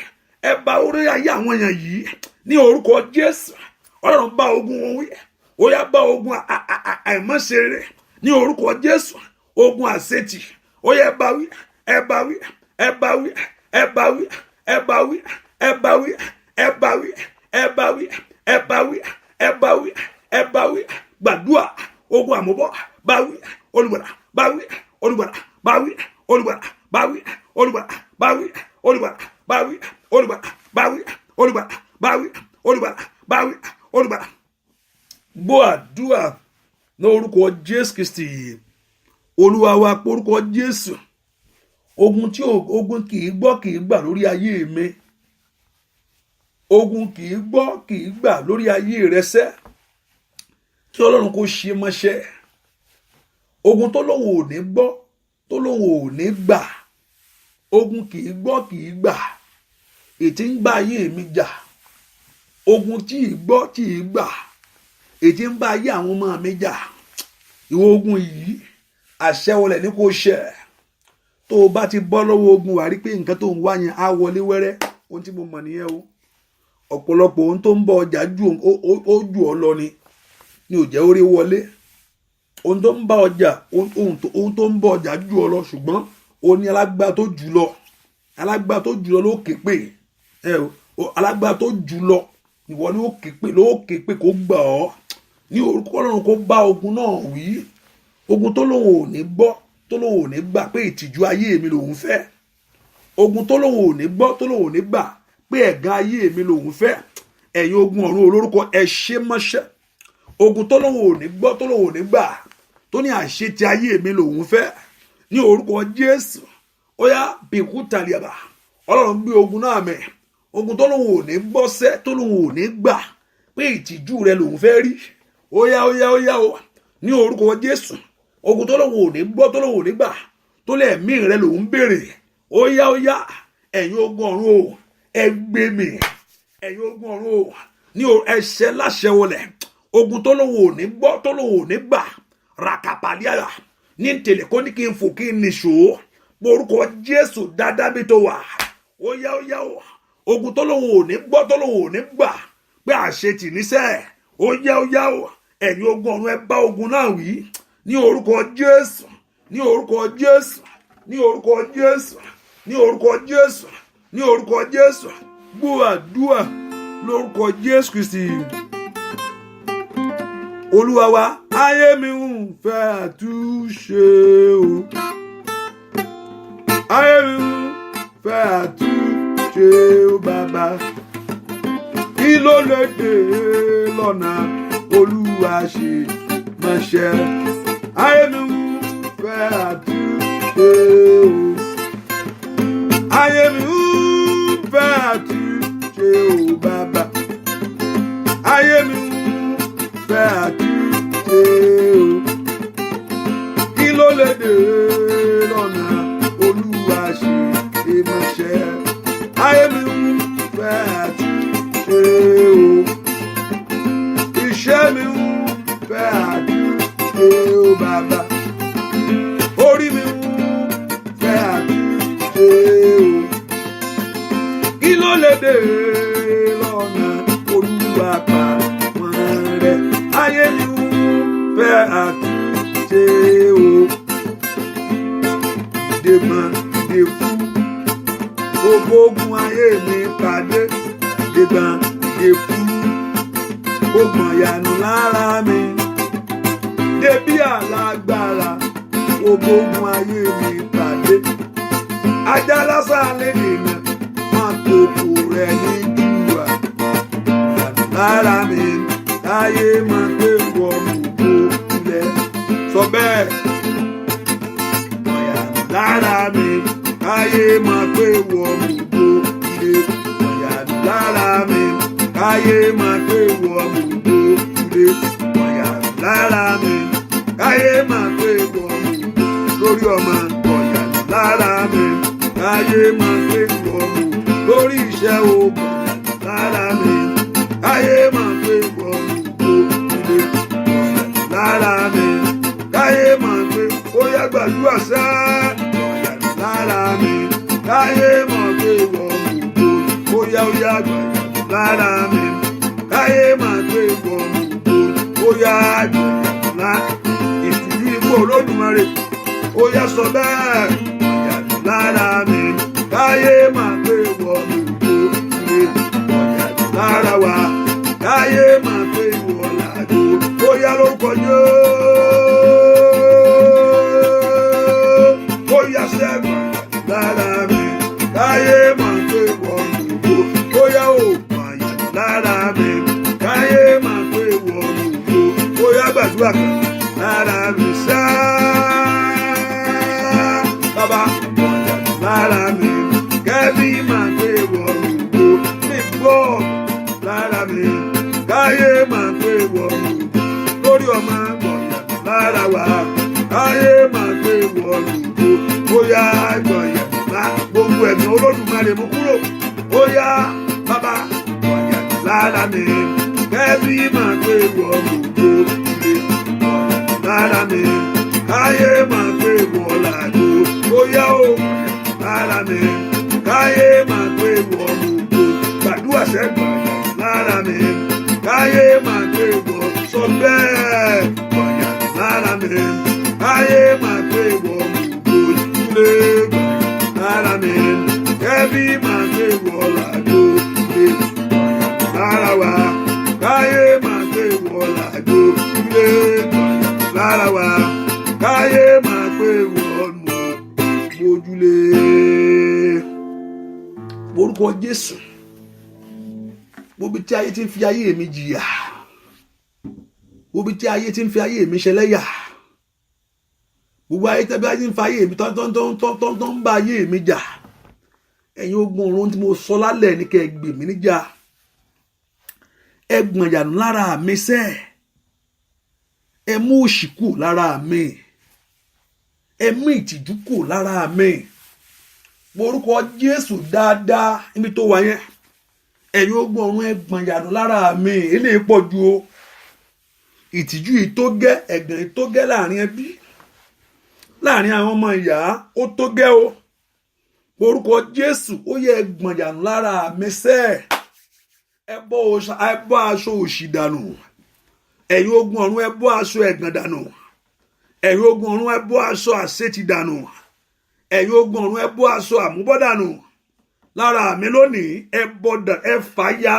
ẹ bá wí lórí ayé àwọn èèyàn yìí ní orúkọ Jésù Ọlọ́run bá ogun wọn wí ó yá bá ogun àìmọ́ṣeré ní orúkọ Jésù ogun àṣetì ó yá bá wí ẹ bá wí ẹ bá wí ẹ bá wí ẹ bá wí ẹ bá wí ẹ bá wí ẹ bá wí ẹ bá wí ẹ bá wí ẹ bá wí gbàdúrà ogun àmúbọ̀ bá wí olùgbàlà bá wí olùgbàlà bá wí olùgbàlà bá wí olùgbàlà bá wí olùgbàlà bá wí olùgbàlà bá wí olùgbàlà bá wí olùgbàlà bá wí olùgbàlà. Gbọ́ àdúrà ní orúkọ Jésù Kristi Olúwa wa, porúkọ Jésù. Ogun tí ogun kì í gbọ́ kì í gbà lórí ayé mi, ogun kì í gbọ́ kì í gbà lórí ayé rẹ sẹ́, kí Ọlọ́run kó ṣe mọ́ṣẹ́. Ogun tó lóun ò ní gbọ́, tó lóun ò ní gbà, ogun kì í gbọ́ kì í gbà, ètí ń bá ayé mi jà. Ogun tí ì gbọ́ tí ì gbà, ètí ń bá ayé àwọn ọmọ mi jà. Ìwọ ogun yìí, àṣẹ wọlé ní kò ṣẹ. Tó o bá ti bọ́ lọ́wọ́ ogun, wà rí pé nǹkan tó ń wá yẹn á wọlé wẹ́rẹ́. Ohun tí mo mọ̀ nìyẹn o. Ọ̀pọ̀lọpọ̀ ohun tó ń bọ ọjà jù ọ lọ ni ò jẹ́ orí wọlé. Ohun tó ń bá ọjà, ohun tó ń bọ ọjà jù ọ lọ, ṣùgbọ́n o ní alágbára tó jù lọ. Alágbára tó jù lọ ló ké pè. Alágbára tó jù lọ ìwọ ni ó ké pè kó gbà ọ́. Ní orúkọ Ọlọ́run kó bá ogun náà wí. Ogun tó lóun ò ní gbọ́, tó lóun ò ní gbà pé ìtìjú ayé mi lòun fẹ́. Ogun tó lóun ò ní gbọ́, tó lóun ò ní gbà pé ẹ̀gàn ayé mi lòun fẹ́. Ẹ̀yin ogun ọ̀run olórúkọ, ẹ ṣe mọ́ṣẹ́. Ogun tó lóun ò ní gbọ́, tó lóun ò ní gbà, tó ní àṣetì ayé mi lòun fẹ́. Ní orúkọ Jésù, ó yá bìkú tàlíàbà. Ọlọ́run gbé ogun náà mẹ́. Ogun tó lóun ò ní gbọ́ sẹ́, tó lóun ò ní gbà pé ìtìjú rẹ lòun fẹ́ rí. Ó yá o. Ní orúkọ Jésù. Ogun tó lóun ò ní gbọ́, tó lóun ò ní gbà, tó lẹ́ẹ̀mí rẹ lòun béèrè. Ó yá. Ẹ̀yin ogun ọ̀run o, ẹ gbé mi. Ẹ̀yin ogun ọ̀run o, ní ẹsẹ̀ láṣẹ wọlẹ̀. Ogun tó lóun ò ní gbọ́, tó lóun ò ní gbà, ràkàpàlíàrà ní tèlè kó ní kí n fò kí n nìṣó. Orúkọ Jésù dáadáa bí tó wà. Ó yá o. Ogun tó lóun ò ní gbọ́, tó lóun ò ní gbà pé àṣetì níṣẹ́. Ó yá o. Ẹ̀yin ogun ọ̀run ẹ bá ogun náà wí. Ní orúkọ Jésù, ní orúkọ Jésù, ní orúkọ Jésù, ní orúkọ Jésù, ní orúkọ Jésù. Gbọ́ àdúrà lórúkọ Jésù Kristi Olúwa wa. Ayé mi ń fẹ́ àtúnṣe o. Ayé mi ń fẹ́ àtúnṣe o bàbá. Kí ló lè dé lọ́nà Olúwa ṣe mọ́ṣẹ́. Ayé mi ń fẹ́ àtúnṣe o. Ayé mi ń fẹ́ àtúnṣe o bàbá. Ayé mi ń fẹ́ àtúnṣe o. Kí ló lè dé lọ́nà Olúwa ṣe mọ́ṣẹ́. Ayé mi ń fẹ́ àtúnṣe o. Iṣẹ́ mi ń fẹ́ àtúnṣe o bàbá. Orí mi ń fẹ́ àtúnṣe o. Kí ló lè dé lọ́nà Olúwa pa wọ́n rẹ́. Ayé mi ń fẹ́ àtúnṣe o. Dèmọ̀ dè fún gbogbo ogun ayé mi pàdé. Dèmọ̀ dè fún gbogbo ìyanu lára mi. Débí alágbára gbogbo ogun ayé mi pàdé. Ajá lásán lè dènà máa kókó rẹ̀ ní júwà. Ìyanu lára mi káyé máa gbé wọnú ilẹ̀. Sọ bẹ́ẹ̀. Ìyanu lára mi káyé máa gbé wọnú ilẹ̀. Ìyanu lára mi káyé máa gbé wọnú ilẹ̀. Ìyanu lára mi káyé máa gbé wọnú lórí ọmọ. Ìyanu lára mi káyé máa gbé wọnú lórí iṣẹ́ ogun. Lára mi káyé máa gbé wọnú ilé. Lára mi káyé máa gbé. Ó yá gbàdúrà sá. Lára mi káyé máa gbé wọnú ilé. Ó yá gbàdúrà. Lára mi káyé máa gbé wọnú ilé. Ó yá gbàdúrà. Ìtìjú ikú Olódùmarè. Ó yá sọ bẹ́ẹ̀. Lára mi káyé máa gbé wọnú ilé. Lára wa káyé máa gbé wọ̀làjò. Ó yá lórúkọ Jésù. Ó yá sẹ́gun. Lára mi káyé máa gbé wọnú ilé. Ó yá òpàyà. Lára mi káyé máa gbé wọnú ilé. Ó yá gbàdúrà kan. lára mi sẹ́. Bàbá gbọ̀nyà lára mi kẹ́bí máa gbé wọ̀lúgbò ní gbọ́ lára mi káyé máa gbé wọ̀lúgbò lórí ọmọ gbọ̀nyà lára wa káyé máa gbé wọ̀lúgbò bóyá gbọ̀nyà gbogbo ẹ̀mí Olódùmarè mú kúrò bóyá bàbá gbọ̀nyà lára mi kẹ́bí máa gbé wọ̀lúgbò lára mi káyé máa gbé wọ̀làgbò bóyá o lára mi káyé máa gbé wọ̀lúgbò gbàdúrà sẹ́gbọ̀n lára mi káyé máa gbé wọ̀ sọ bẹ́ẹ̀ gbọ̀nyà lára mi káyé máa gbé wọ̀lúgbò ìdílé lára mi kẹ́bí máa gbé wọ̀làgbò lára wa káyé máa gbé wọ̀làgbò ìdílé lára wa káyé máa gbé wọ̀lú mójúlé. Orúkọ Jésù, gbogbo tí ayé ti ń fi ayé mi jìyà, gbogbo tí ayé ti ń fi ayé mi ṣẹlẹ́yà, gbogbo ayé tẹ́bí ayé ti ń fa ayé mi tó ń bá ayé mi jà, ẹ̀yin ogun ọ̀run tí mo sọ lálẹ́ ní kẹ́ ẹ gbè mí níjà, ẹ gbọ̀n ìyànú lára mi sẹ́, ẹ mú òṣì kù lára mi, ẹ mú ìtìjú kù lára mi. Orúkọ Jésù dáadáa níbi tó wà yẹn, ẹ̀yin ogun ọ̀run ẹ gbọ̀n ìyànú lára mi, eléyìí pọ̀ ju o, ìtìjú yìí tó gẹ́, ẹ̀gàn yìí tó gẹ́ láàrin ẹbí, láàrin àwọn ọmọ ìyá, ó tó gẹ́ o. Orúkọ Jésù, ó yẹ ẹ gbọ̀n ìyànú lára mi sẹ́, ẹ bọ́ aṣọ òṣì dànù, ẹ̀yin ogun ọ̀run ẹ bọ́ aṣọ ẹ̀gàn dànù, ẹ̀yin ogun ọ̀run ẹ bọ́ aṣọ àṣetì dànù, ẹ̀yin ogun ọ̀run ẹ bọ́ aṣọ àmúbọ́ dànù lára mi lónìí, ẹ bọ́dà ẹ fàyà,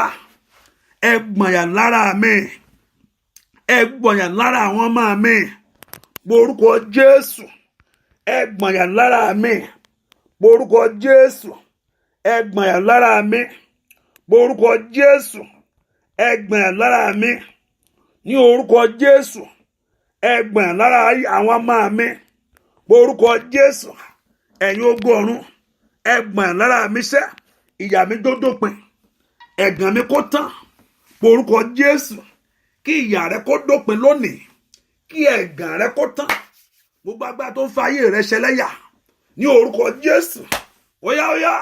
ẹ gbọ̀nyàn lára mi, ẹ gbọ̀nyàn lára àwọn ọmọ mi. Orúkọ Jésù, ẹ gbọ̀nyàn lára mi. Orúkọ Jésù, ẹ gbọ̀nyàn lára mi. Orúkọ Jésù, ẹ gbọ̀nyàn lára mi. Ní orúkọ Jésù, ẹ gbọ̀nyàn lára àwọn ọmọ mi. Orúkọ Jésù, ẹ̀yin ogun ọ̀run ẹ gbọ̀nyàn lára mi sẹ́, ìyà mi tó dópin, ẹ̀gàn mi kó tán. Orúkọ Jésù, kí ìyà rẹ kó dópin lónìí, kí ẹ̀gàn rẹ kó tán. Gbogbo agbára tó ń fa ayé rẹ ṣẹlẹ́yà ní orúkọ Jésù, óyá óyá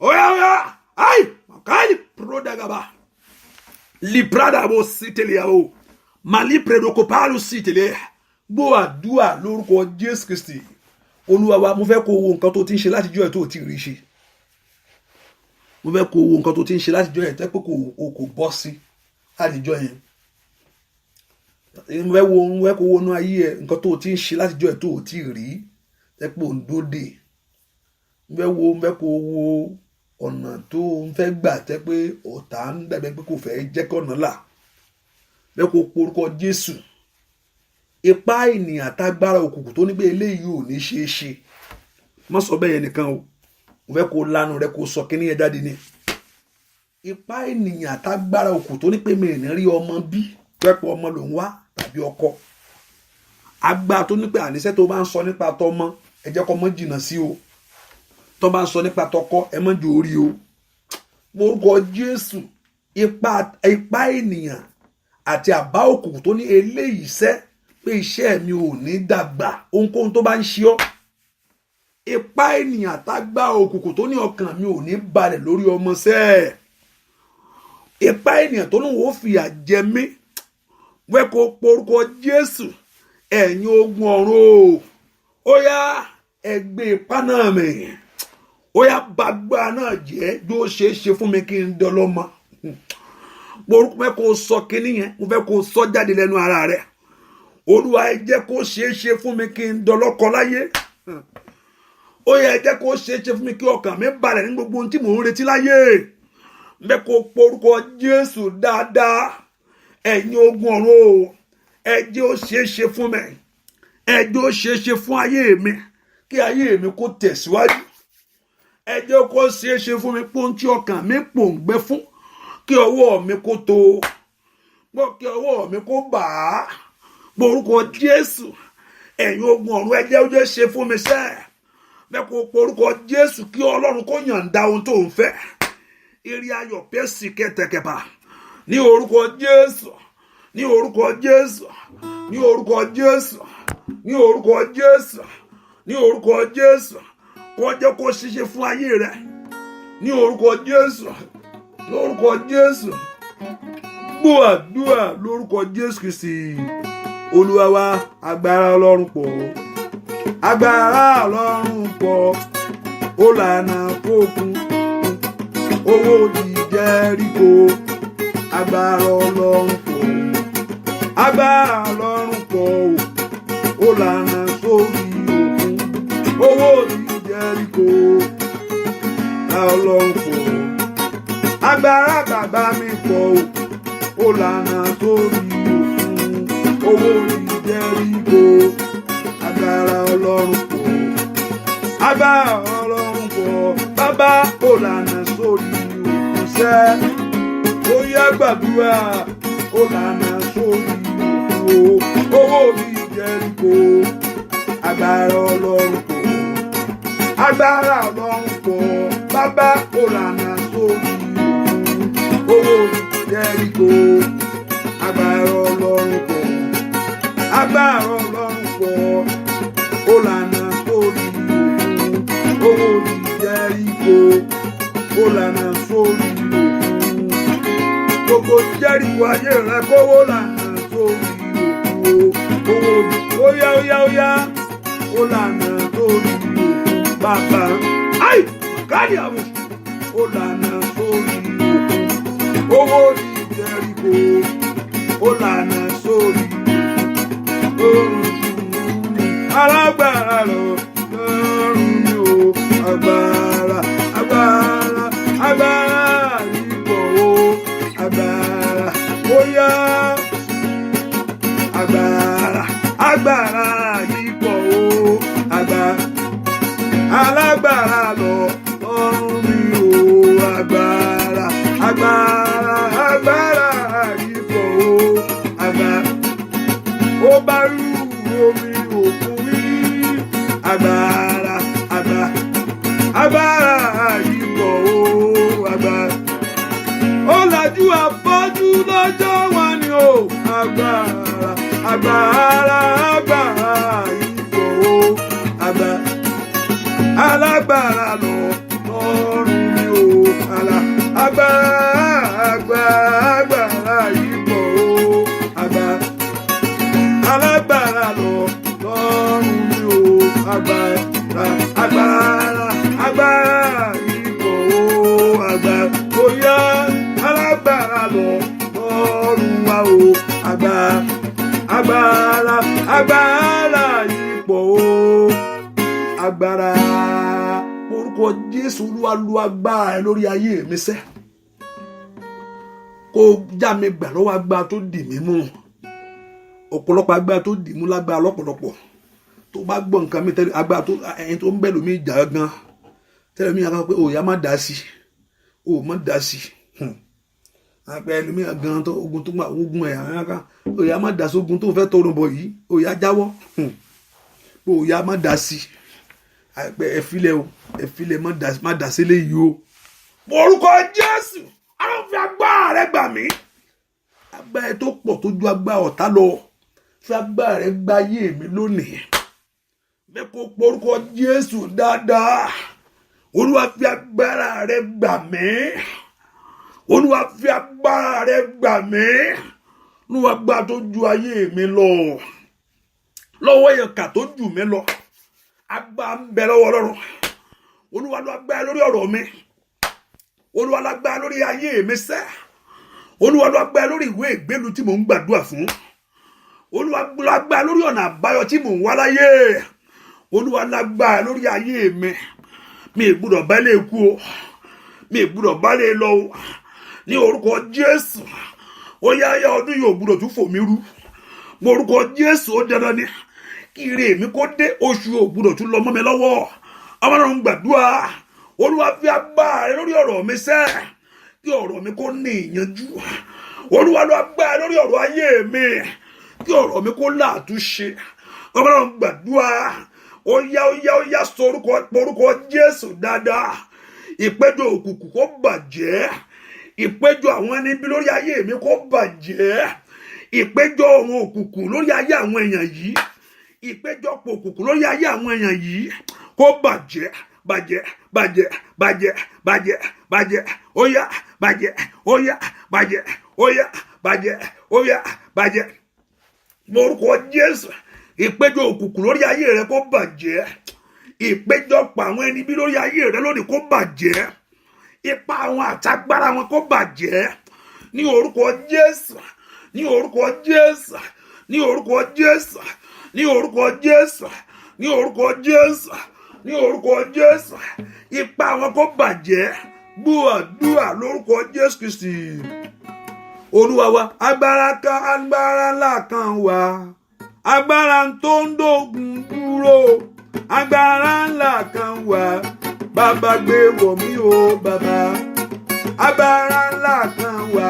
óyá óyá ai makali prodagaba liprada bo sitele o mali predokopalu sitele. Gbọ́ àdúrà lórúkọ Jésù Kristi. Olúwa wa, mo fẹ́ kó wo nǹkan tó ti ń ṣe láti jọ́ ẹ̀ tó ti rí ṣe. Mo fẹ́ kó wo nǹkan tó ti ń ṣe láti jọ́ ẹ̀ tẹ́ pé kò bọ́ sí láti jọ́ yẹn. Mo fẹ́ kó wo inú ayé ẹ̀ nǹkan tó ti ń ṣe láti jọ́ ẹ̀ tó ti rí tẹ́ pé òun dóde. Mo fẹ́ kó wo ọ̀nà tó ń fẹ́ gbà tẹ́ pé ọ̀tá ń dàbẹ́ pé kò fẹ́ jẹ́ kọ́nà là. Mo fẹ́ kó porúkọ Jésù. Ipá ènìyàn àtagbára òkùnkùn tó ní pé eléyìí ò ní ṣeé ṣe, má sọ bẹ́ẹ̀ yẹn nìkan o. Mo fẹ́ kó lanu rẹ kó sọ kíní yẹn jáde ni. Ipá ènìyàn àtagbára òkùnkùn tó ní pé mi ò ní rí ọmọ bí, pẹ́pẹ́ ọmọ ló ń wá tàbí ọkọ. Agbára tó ní pé àníṣe tó bá ń sọ nípa tọmọ, ẹ jẹ́ kó mọ́ jìnnà sí o. Tó bá ń sọ nípa tọkọ, ẹ mọ́ jù orí o. Orúkọ Jésù, ipá ènìyàn àti àbá òkùnkùn tó ní eléyìí sẹ́ pé iṣẹ́ mi ò ní dàgbà, ohunkóhun tó bá ń ṣe ọ́. Ipá ènìyàn àtagbá òkùnkùn tó ní ọkàn mi ò ní balẹ̀ lórí ọmọ sẹ́. Ipá ènìyàn tó ní wọ́n fìyà jẹ mí, wẹ́ kó porúkọ Jésù, ẹ̀yin ogun ọ̀run ó yá ẹ gbé ipá náà mì, ó yá bàgbà náà jẹ́ bí ó ṣe é ṣe fún mi kí n dọlọ́mọ. Mo fẹ́ kó sọ kíní yẹn, mo fẹ́ kó sọ jáde lẹ́nu ara rẹ̀. Olúwa ẹ jẹ́ kó ṣeé ṣe fún mi kí n dọlọ́kọ láyé. Ó yẹ ẹ jẹ́ kó ṣeé ṣe fún mi kí ọkàn mi balẹ̀ ní gbogbo ohun tí mò ń retí láyé. Bẹ́ẹ̀ kó porúkọ Jésù dáadáa. Ẹ̀yin ogun ọ̀run o, ẹ jẹ́ ó ṣeé ṣe fún mi. Ẹ jẹ́ ó ṣeé ṣe fún ayé mi, kí ayé mi kó tẹ̀síwájú. Ẹ jẹ́ kó ṣeé ṣe fún mi pé ohun tí ọkàn mi pòǹgbẹ fún, kí ọwọ́ mi kó tó, kí ọwọ́ mi kó bà á. Porúkọ Jésù ẹ̀yin ogun ọ̀run ẹ jẹ́ ó jẹ́ ṣe fún mi sẹ́ bẹ́ẹ̀ kó porúkọ Jésù kí Ọlọ́run kó yànda ohun tó ń fẹ́ eré ayọ̀ pẹ́sì kẹtẹkẹba ní orúkọ Jésù ní orúkọ Jésù ní orúkọ Jésù ní orúkọ Jésù ní orúkọ Jésù kó jẹ́ kó ṣiṣẹ́ fún ayé rẹ ní orúkọ Jésù lórúkọ Jésù gbọ́ àdúrà lórúkọ Jésù Kristi Olúwa wa. Agbára Ọlọ́run pọ̀ agbára Ọlọ́run pọ̀ ó lànà fókun owó di Jẹ́ríkò. Agbára Ọlọ́run pọ̀ agbára Ọlọ́run pọ̀ ó lànà sórí òkun owó di Jẹ́ríkò. Ọlọ́run pọ̀ agbára bàbá mi pọ̀ ó lànà sórí òkun owó di Jẹ́ríkò. Agbára Ọlọ́run pọ̀ agbára Ọlọ́run pọ̀ bàbá ó lànà sórí òkun sẹ́ ó yá gbàdúrà ó lànà sórí òkun owó di Jẹ́ríkò. Agbára Ọlọ́run pọ̀ agbára Ọlọ́run pọ̀ bàbá ó lànà sórí òkun owó di Jẹ́ríkò. Agbára Ọlọ́run pọ̀ agbára Ọlọ́run pọ̀ ó lànà sórí òkun owó di Jẹ́ríkò. Ó lànà sórí òkun gbogbo Jẹ́ríkò ayé rẹ kówó lànà sórí òkun owó di óyá ó lànà sórí òkun bàbá ai kárí àwọn ó lànà sórí òkun owó di Jẹ́ríkò. Ó lànà sórí òkun alágbára lọ́rùn mi o. Agbára yípo o. Agbára ó yá agbára yípo o. Alágbára lọ́rùn mi o. Agbára yípo o. Ó bá rú omi òkun rí. Agbára yípo o. Ó lajú afọ́jú lọ́jọ́ wọn ni o. Agbára yípo o. Alágbára lọ́rùn mi o. Agbára yípo o. Alágbára lọ́rùn mi o. Agbára yípo o. Bóyá alágbára lọ́rùn wa o. Agbára yípo o. Agbára orúkọ Jésù Olúwa lu agbára ẹ lórí ayé mi sẹ́ kó já mi gbà lọ́wọ́ agbára tó dì mí mú ọ̀pọ̀lọpọ̀ agbára tó dì mú lágbára lọ́pọ̀lọpọ̀ tó bá gbọ́ nǹkan mi tẹ́lẹ̀ agbára tó ẹni tó ń bẹ̀ lómi ìjà gan tẹ́lẹ̀ mi yàrá pé òòyà má dá sí àpẹ ẹlòmí gan tó ogun tó máa ogun ẹ̀ àwọn kan òòyà má dá sí ogun tó fẹ́ tọrùn bọ̀ yìí òòyà jáwọ́ òòyà má dá sí àpẹ ẹ̀fílẹ̀ má dá sí léyìí o. Orúkọ Jésù àwọn fi agbára rẹ gbà mí agbára tó pọ̀ tó ju agbára ọ̀tá lọ fi agbára rẹ gba ayé mi lónìí bẹ́ẹ̀ kó porúkọ Jésù dáadáa. Olúwa fi agbára rẹ gbà mí. Olúwa fi agbára rẹ gbà mí. Olúwa gbà tó ju ayé mi lọ lọ́wọ́ ìkà tó jù mí lọ agbára ń bẹ lọ́wọ́ Ọlọ́run. Olúwa ló agbára lórí ọ̀rọ̀ mi. Olúwa ló agbára lórí ayé mi sẹ́. Olúwa ló agbára lórí ìwé ìgbélu tí mò ń gbàdúrà fún. Olúwa ló agbára lórí ọ̀nà àbáyọ tí mò ń wá láyé. Olúwa ló agbára lórí ayé mi. Mi ì gbúdọ̀ bá lè kú o. Mi ì gbúdọ̀ bá lè lọ o. Ní orúkọ Jésù. Ó yá ọdún yóò gbúdọ̀ tún fò mí rú. Mo orúkọ Jésù ó dandan ni. Kí ire mi kó dé oṣù ò gbúdọ̀ tún lọ mọ́ mi lọ́wọ́. Ọlọ́run gbàdúrà. Olúwa fi agbára rẹ lórí ọ̀rọ̀ mi sẹ́. Kí ọ̀rọ̀ mi kó ní ìyanjú. Olúwa ló agbára lórí ọ̀rọ̀ ayé mi. kí ọ̀rọ̀ mi kó láàtúnṣe. Ọlọ́run gbàdúrà ó yá orúkọ Jésù dáadáa. Ìpéjọ òkùnkùn kó bàjẹ́. Ìpéjọ àwọn ẹni bí lórí ayé mi kó bàjẹ́. Ìpéjọ ohun òkùnkùn lórí ayé àwọn èèyàn yìí. Ìpéjọpọ̀ òkùnkùn lórí ayé àwọn èèyàn yìí kó bàjẹ́. Ó yá bàjẹ́. Lórúkọ Jésù, ìpéjọ òkùnkùn lórí ayé rẹ kó bàjẹ́. Ìpéjọpọ̀ àwọn ẹni bí lórí ayé rẹ lónìí kó bàjẹ́. Ipa àwọn àtagbára wọn kó bàjẹ́. Ní orúkọ Jésù, ní orúkọ Jésù, ní orúkọ Jésù, ní orúkọ Jésù, ní orúkọ Jésù, ní orúkọ Jésù. Ipa àwọn kó bàjẹ́. Gbọ́ àdúrà lórúkọ Jésù Kristi. Olúwa wa, agbára ńlá kan wà. Agbára tó ń dógun dúró. Agbára ńlá kan wà. Bàbá gbé wọ̀ mí o bàbá. Agbára ńlá kan wà.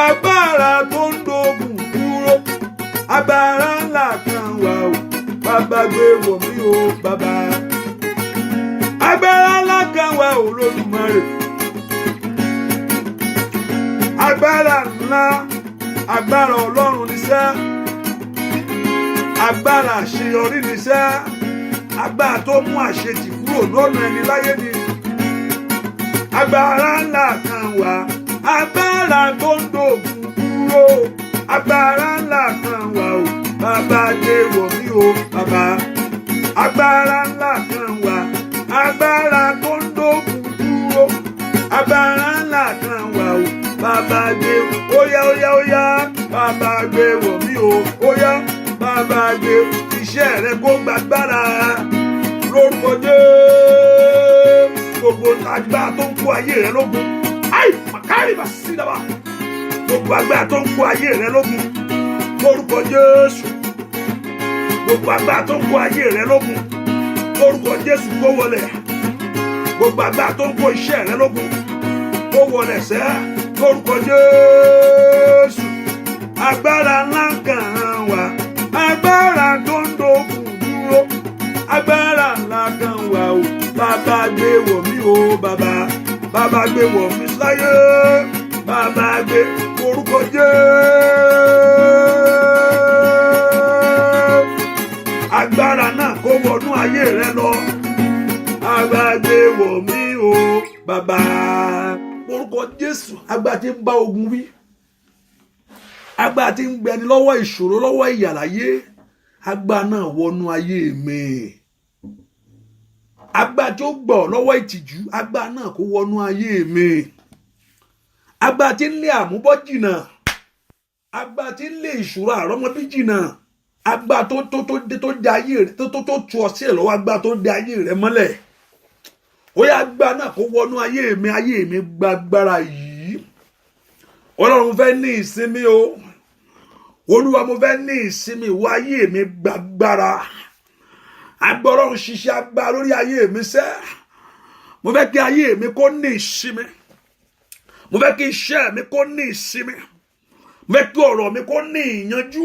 Agbára tó ń dógun dúró. Agbára ńlá kan wà o. Bàbá gbé wọ̀ mí o bàbá. Agbára ńlá kan wà o Olódùmarè. Agbára ńlá, agbára Ọlọ́run níṣẹ́. Agbára àṣeyọrí níṣẹ́. Agbára tó mú àṣetì kúrò lọ́nà ẹni láyé ni. Agbára ńlá kan wà. Agbára tó ń dògùn dúró. Agbára ńlá kan wà o. Bàbá gbé wọ̀ mí o bàbá. Agbára ńlá kan wà. Agbára tó ń dògùn dúró. Agbára ńlá kan wà o. Bàbá gbé ó yá. Bàbá gbé wọ̀ mí o. Ó yá. Bàbá gbé iṣẹ́ rẹ kó gbàgbára. Lórúkọ Jésù. Gbogbo agbára tó ń kó ayé rẹ lógun. Màkàrí bá sí dábàá. Gbogbo agbára tó ń kó ayé rẹ lógun. Lórúkọ Jésù. Gbogbo agbára tó ń kó ayé rẹ lógun. Lórúkọ Jésù kó wọlé. Gbogbo agbára tó ń kó iṣẹ́ rẹ lógun. Kó wọlé sẹ́. Lórúkọ Jésù. Agbára ńlá kan wà. Agbára tó ń dógun dúró. Agbára ńlá kan wà o. Bàbá gbé wọ̀ mí o bàbá. Bàbá gbé wọ̀ mí sáyé. Bàbá gbé orúkọ Jésù. Agbára náà kó wọnú ayé rẹ lọ. Bàbá gbé wọ̀ mí o bàbá. Orúkọ Jésù. Agbára tí ń bá ogun wí. Agbára tí ń gbẹni lọ́wọ́ ìṣòro lọ́wọ́ ìyà láyé. Agbára náà wọnú ayé mi. Agbára tí ó gbọ́ lọ́wọ́ ìtìjú. Agbára náà kó wọnú ayé mi. Agbára tí ń lé àmúbọ́ jìnnà. Agbára tí ń lé ìṣòro àrọ́mọbí jìnnà. Agbára tó dé ayé rẹ tó tú ọ sílẹ̀ lọ́wọ́. Agbára tó dé ayé rẹ mọ́lẹ̀. Ó yá agbára náà kó wọnú ayé mi gbàgbára yìí. Ọlọ́run fẹ́ ní ìsinmi o. Olúwa mo fẹ́ ní ìsinmi ìwọ ayé mi gbàgbára. Agbára Ọlọ́run ṣiṣẹ́ agbára lórí ayé mi sẹ́. Mo fẹ́ kí ayé mi kó ní ìsinmi. Mo fẹ́ kí iṣẹ́ mi kó ní ìsinmi. Mo fẹ́ kí ọ̀rọ̀ mi kó ní ìyanjú.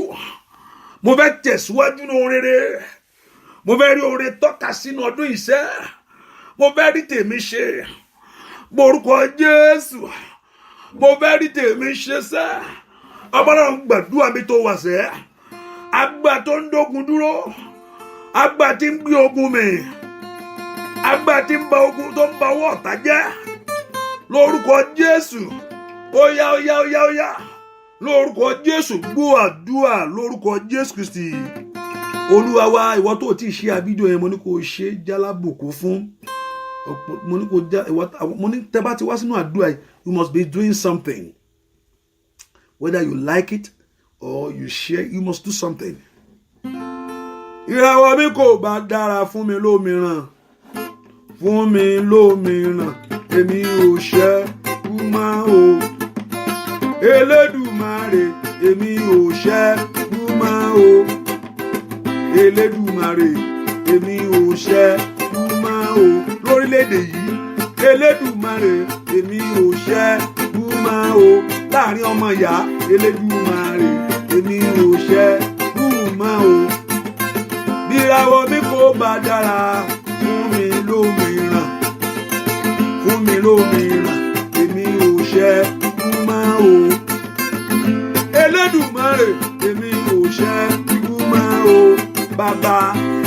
Mo fẹ́ tẹ̀síwájú ní ohun rere. Mo fẹ́ rí ohun rere tọ́ka sínú ọdún ìṣẹ́. Mo fẹ́ rí tèmi ṣe. Orúkọ Jésù. Mo fẹ́ rí tèmi ṣe sẹ́. Ọlọ́run gbàdúrà mi tó wà sẹ́. Agbára tó ń dógun dúró. Agbára tí ń gbé ogun mi. Agbára tí ń ba ogun tó ń ba ọwọ́ ọ̀tá jẹ́. Lórúkọ Jésù. Ó yá. Lórúkọ Jésù. Gbọ́ àdúrà lórúkọ Jésù Kristi. Olúwa wa, ìwọ tó ti ṣe àbídíò yẹn mo ní kó ṣe jálábùkún fún. Mo ní tẹ́ bá ti wá sínú àdúrà yìí, you must be doing something. Whether you like it or you share, you must do something. Ìràwọ̀ mi kò bá dára fún mi lómìíràn. Fún mi lómìíràn. Èmi ò ṣẹ́kù mọ́ o. Elédùmarè, èmi ò ṣẹ́kù mọ́ o. Elédùmarè, èmi ò ṣẹ́kù mọ́ o. Lórílẹ̀-èdè yìí, Elédùmarè, èmi ò ṣẹ́kù mọ́ o. Láàrin ọmọ ìyá, Elédùmarè, èmi ò ṣẹ́kù kíráwọ́ mi kò bá dára fún mi lómìíràn, fún mi lómìíràn, èmi ò ṣẹ́kù mọ́ o. Elédùmarè, èmi ò ṣẹ́kù mọ́ o. Bàbá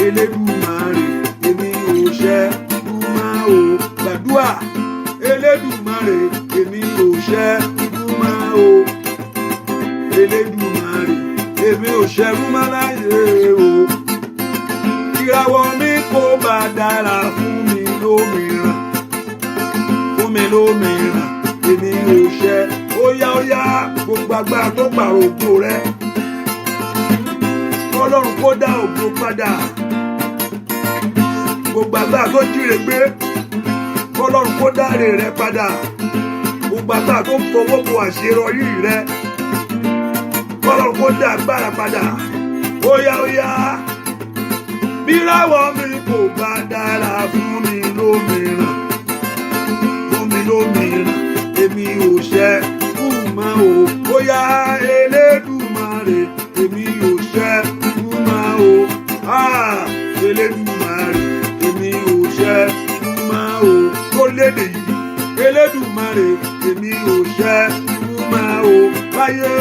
Elédùmarè, èmi ò ṣẹ́kù mọ́ o. Gbàdúrà, Elédùmarè, èmi ò ṣẹ́kù mọ́ o. Elédùmarè, èmi ò ṣẹ́kù mọ́ láyé o. Kíráwọ́ mi kò bá dára fún mi lómìíràn, fún mi lómìíràn, èmi ò ṣẹ́. Óyá óyá, gbogbo agbára tó pààrọ̀ ògo rẹ, Ọlọ́run kó dá ògo padà. Gbogbo agbára tó jíire gbé, Ọlọ́run kó dá èrè rẹ padà. Gbogbo agbára tó fọwọ́ bo àṣeyọrí rẹ, Ọlọ́run kó dá agbára padà. Óyá óyá, bíráwọ̀ mi kò bá dára fún mi lómìíràn, fún mi lómìíràn, èmi ò ṣẹ́kù mọ́ o. Óyá Elédùmarè, èmi ò ṣẹ́kù mọ́ o. Elédùmarè, èmi ò ṣẹ́kù mọ́ o. Lórílẹ̀-èdè yìí, Elédùmarè, èmi ò ṣẹ́kù mọ́ o. Láyé,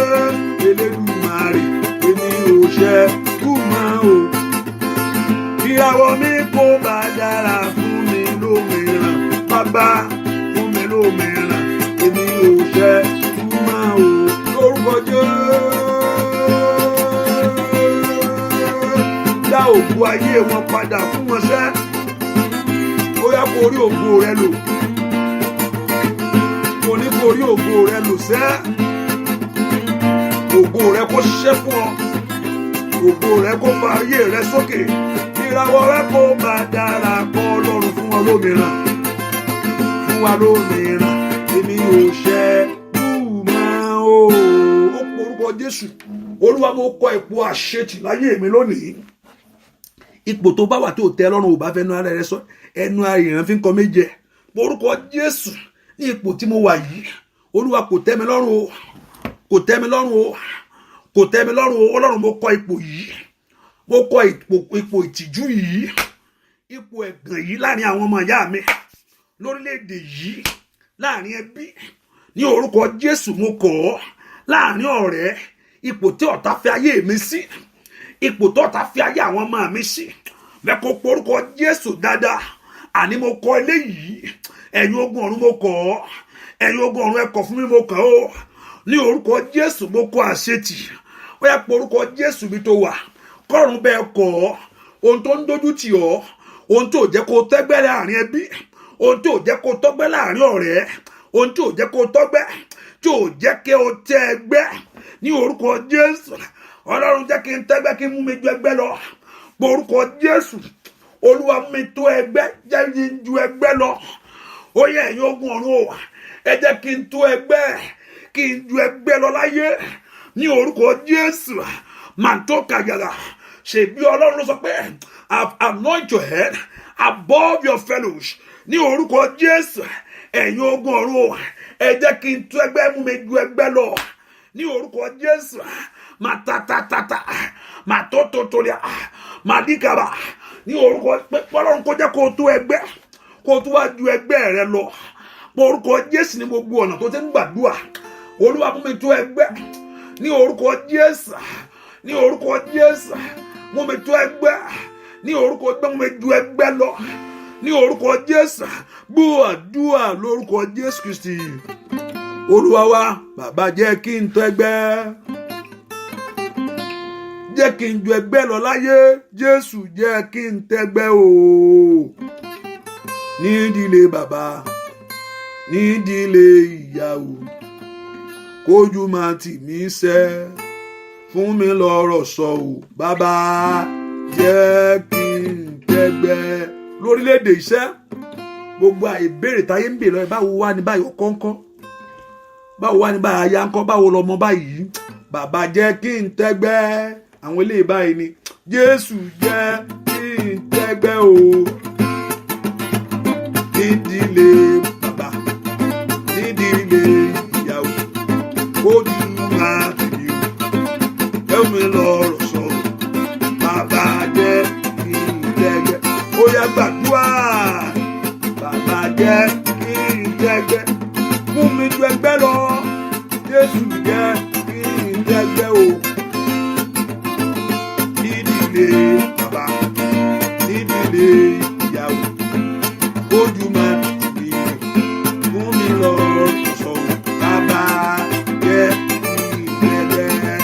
Elédùmarè, èmi ò ṣẹ́kù mọ́ o. Kíráwọ́ mi kò bá dára fún mi lómìíràn, bàbá fún mi lómìíràn, èmi ò ṣẹ́kù mọ́ o. Lórúkọ Jésù, dá ògo ayé wọn padà fún wọn sẹ́. Ó yá kó rí ògo rẹ lò, kò ní kó rí ògo rẹ lò sẹ́. Ògo rẹ kó ṣiṣẹ́ fún ọ, ògo rẹ kó fa ayé rẹ sókè. Kíráwọ́ rẹ kó bá dára kọ́ Ọlọ́run fún wọn lómìíràn, fún wa lómìíràn, èmi ò ṣẹ́kù mọ́ o. Ó porúkọ Jésù. Olúwa, mo kọ ipò àṣetì láyé mi lónìí. Ipò tó bá wà tó tẹ́ lọ́rùn ò bá fẹ́ nu ara rẹ sọ, ẹnu àìràn fi ń kọ méje. Porúkọ Jésù, ní ipò tí mo wà yìí, Olúwa kò tẹ́ mi lọ́rùn o, kò tẹ́ mi lọ́rùn o, kò tẹ́ mi lọ́rùn o. Ọlọ́run, mo kọ ipò yìí, mo kọ ipò ìtìjú yìí, ipò ẹ̀gàn yìí láàrin àwọn ọmọ ìyá mi, lórílẹ̀-èdè yìí, láàrin ẹbí, ní orúkọ Jésù mo kọ̀ ọ́. Láàrin ọ̀rẹ́, ipò tí ọ̀tá fi ayé mi sí, ipò tí ọ̀tá fi ayé àwọn ọmọ mi sí, mẹ́kọ̀ọ́ porúkọ Jésù dáadáa. Àní mo kọ̀ eléyìí, ẹ̀yin ogun ọ̀run mo kọ̀ ọ́, ẹ̀yin ogun ọ̀run ẹ kọ̀ fún mi mo kọ̀ ọ́. Ní orúkọ Jésù mo kọ̀ àṣetì. Ó yá porúkọ Jésù bí tó wà, kọ́run bẹ́ẹ̀ kọ̀ ọ́. Ohun tó ń dojú tì ọ́, ohun tó jẹ́ kó tẹ́gbẹ́ láàrin ẹbí, ohun tó jẹ́ kó tọ́gbẹ́ láàrin ọ̀rẹ́, ohun tó jẹ́ kó tọ́gbẹ́, tí ò jẹ́ kí o tẹ́ ẹgbẹ́. Ní orúkọ Jésù, Ọlọ́run jẹ́ kí n tẹ́gbẹ́, kí n mú mi ju ẹgbẹ́ lọ. Porúkọ Jésù, Olúwa mú mi tó ẹgbẹ́, jẹ́ kí n ju ẹgbẹ́ lọ. Ó yẹ ẹ̀yin ogun ọ̀run o, ẹ jẹ́ kí n tó ẹgbẹ́, kí n ju ẹgbẹ́ lọ láyé. Ní orúkọ Jésù, màá tó kàgàrà. Ṣèbí Ọlọ́run ló sọ pé anoint your head above your fellows. Ní orúkọ Jésù, ẹ̀yin ogun ọ̀run o, ẹ jẹ́ kí n tó ẹgbẹ́, mú mi ju ẹgbẹ́ lọ. Ní orúkọ Jésù, máa tatatata, máa tótótólẹ̀, máa díkàrà. Ní orúkọ Ọlọ́run kó jẹ́ kó tó ẹgbẹ́, kó tó wá ju ẹgbẹ́ rẹ lọ. Orúkọ Jésù, ní gbogbo ọ̀nà tó ti ń gbàdúrà, Olúwa mú mi tó ẹgbẹ́. Ní orúkọ Jésù, ní orúkọ Jésù, mú mi tó ẹgbẹ́. Ní orúkọ Jésù, mú mi ju ẹgbẹ́ lọ. Ní orúkọ Jésù, gbọ́ àdúrà lórúkọ Jésù Kristi Olúwa wa. Bàbá, jẹ́ kí n tó ẹgbẹ́, jẹ́ kí n ju ẹgbẹ́ lọ láyé. Jésù, jẹ́ kí n tẹ́gbẹ́ o. Ní ìdílé bàbá, ní ìdílé ìyàwó, kójú máa tì mí sẹ́, fún mi lọ́rọ̀ sọ o. Bàbá, jẹ́ kí n tẹ́gbẹ́. Lórílẹ̀-èdè iṣẹ́, gbogbo ìbéèrè táyé ń bèèrè, báwo wá ní báyìí ọkọ ńkọ́, báwo wá ní báyìí aya ńkọ́, báwo lọmọ báyìí. Bàbá, jẹ́ kí n tẹ́gbẹ́. Àwọn eléyìí báyìí ni, Jésù, jẹ́ kí n tẹ́gbẹ́ o. Nídìílé bàbá, nídìílé ìyàwó, ojú máa tì mí o, ẹ mi lọ́rọ̀ sọ. Bàbá, jẹ́ kí n jẹ́ kí n jẹ́gbẹ́ mú mi ju ẹgbẹ́ lọ Jésù jẹ́ kí n jẹ́gbẹ́ o nídìílé bàbá nídìílé ìyàwó ojú máa tì mí mú mi lọ sọ̀rọ̀ bàbá jẹ́ kí n jẹ́gbẹ́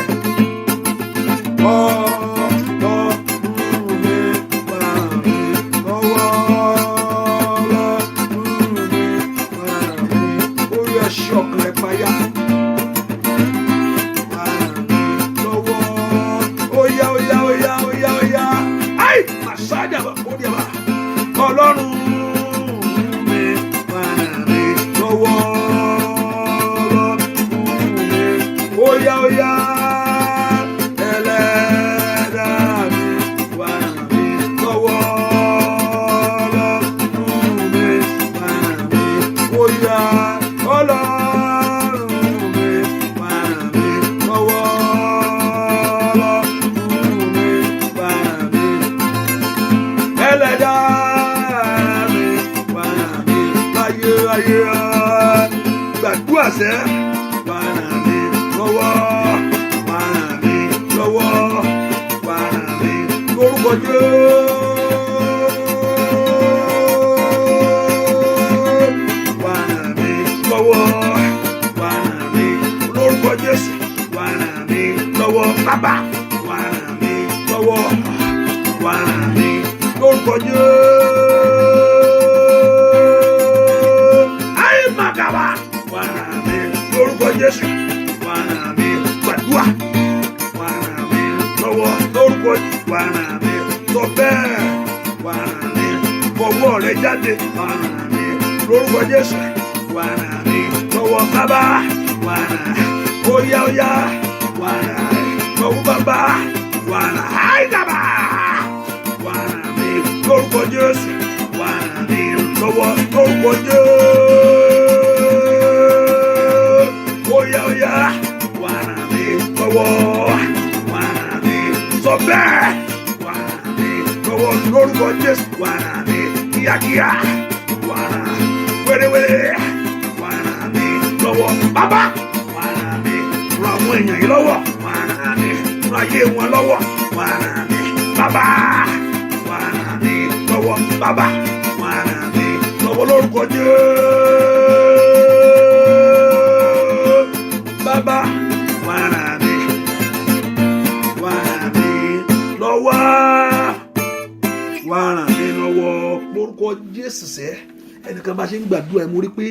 ẹnìkan bá ṣe ń gbàdúrà mo rí pé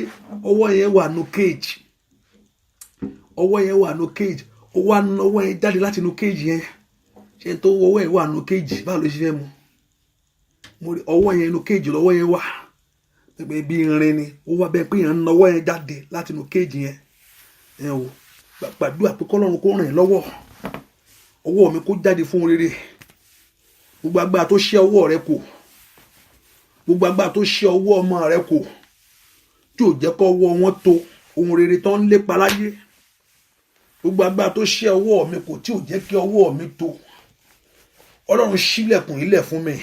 ọwọ́ yẹn wà no cage ọwọ́ yẹn wà no cage ọwọ́ yẹn jáde láti no cage yẹn ṣe tó ọwọ́ yẹn wà no cage báwo ló ṣe fẹ́ mu mo rí ọwọ́ yẹn no cage lọ́wọ́ yẹn wà pé bí irin ni ó wá bẹ́ẹ̀ pé yẹn ń nawọ́ yẹn jáde láti no cage yẹn ẹ o gbàdúrà pé kọ́lọ́run kó ràn yín lọ́wọ́ ọwọ́ mi kó jáde fún rere gbogbo agbára tó ṣẹ́ ọwọ́ rẹ kù gbogbo agbára tó ṣe ọwọ́ ọmọ rẹ kò tí ò jẹ́ kó ọwọ́ wọn tó ohun rere tó ń lépa láyé gbogbo agbára tó ṣe ọwọ́ mi kò tí ò jẹ́ kí ọwọ́ mi tó Ọlọ́run ṣílẹ̀kùn ilẹ̀ fún mi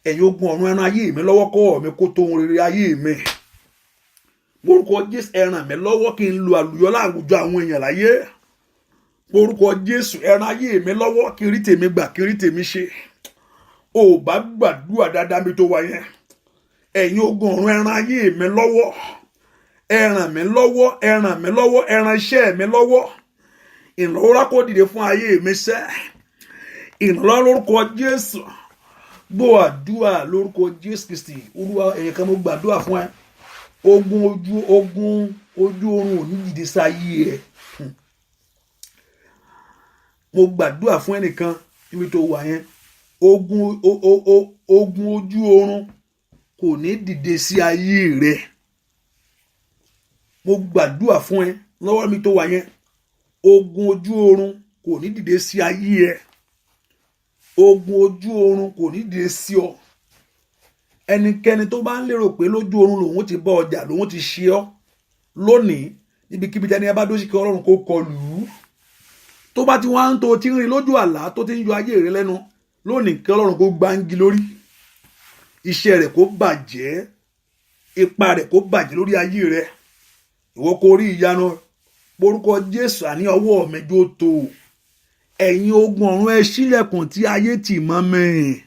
ẹ̀yin ogun ọ̀run ẹ ràn ayé mi lọ́wọ́ kọ́wọ́ mi kó tó ohun rere ayé mi orúkọ Jésù ẹ ràn mí lọ́wọ́ kí n lo àlùyọ láwùjọ àwọn èèyàn láyé orúkọ Jésù ẹ ràn ayé mi lọ́wọ́ kí n rí tèmi gbà kí n rí tèmi ṣe ò bá gbàdúrà dáadáa mi tó wà yẹn ẹ̀yin ogun ọ̀run ẹ ràn ayé mi lọ́wọ́ ẹ ràn mí lọ́wọ́ ẹ ràn mí lọ́wọ́ ẹ ràn iṣẹ́ mi lọ́wọ́ ìrànlọ́wọ́ kó dìde fún ayé mi sẹ́ ìrànlọ́wọ́ lórúkọ Jésù gbọ́ àdúrà lórúkọ Jésù Kristi Olúwa ẹ̀yẹ kan mo gbàdúrà fún ẹ ogun ojú oorun ò ní dìde sáyé ẹ mo gbàdúrà fún ẹnìkan níbi tó wà yẹn ogun ojú oorun kò ní dìde sí ayé rẹ mo gbàdúrà fún ẹ lọ́wọ́ mi tó wà yẹn ogun ojú oorun kò ní dìde sí ayé ẹ ogun ojú oorun kò ní dìde sí ọ ẹnikẹ́ni tó bá ń lérò pé lójú oorun lòun ti bá ọjà lòun ti ṣe ọ lónìí níbikíbi jẹ́ ní ẹ bá dó sí kí Ọlọ́run kó kọlù ú tó bá ti wá ń tó ti ń rìn lójú àlá tó ti ń yọ ayé rẹ lẹ́nu lónìí kí Ọlọ́run kó gbáǹgì lórí iṣẹ́ rẹ̀ kó bàjẹ́ ipa rẹ̀ kó bàjẹ́ lórí ayé rẹ̀. Ìwọ kò rí ìyanu orúkọ Jésù. Àní ọwọ́ mi jó tó. Ẹ̀yin ogun ọ̀run ẹ ṣílẹ̀kùn tí ayé tì mọ́ mi.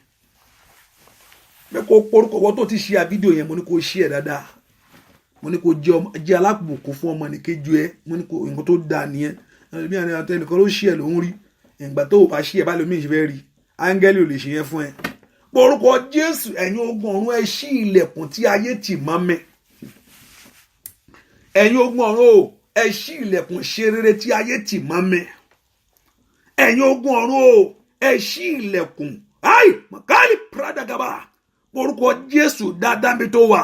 Bẹ́ẹ̀ kó porúkọ wọ́n tó ti ṣe fídíò yẹn, mo ní kó ṣí ẹ̀ dáadáa. Mo ní kó jẹ́ alábùkún fún ọmọnìkejì ẹ. Mo ní kó nǹkan tó dáa nìyẹn. Bí àwọn ẹnìkan ló ṣí ẹ̀ ló ń rí. Ìgbà tó o bá ṣí ẹ̀ bá lómi ìṣe fẹ́ rí. Áńgẹ́lì ò lè ṣe yẹn fún ẹ. Orúkọ Jésù, ẹ̀yin ogun ọ̀run ẹ ṣí ilẹ̀kùn tí ayé tì mọ́ mi. Ẹ̀yin ogun ọ̀run o, ẹ ṣí ilẹ̀kùn ṣe rere tí ayé tì mọ́ mi. Ẹ̀yin ogun ọ̀run o, ẹ ṣí ilẹ̀kùn. Ai, Makali Pradagaba. Orúkọ Jésù dáadáa mi tó wà.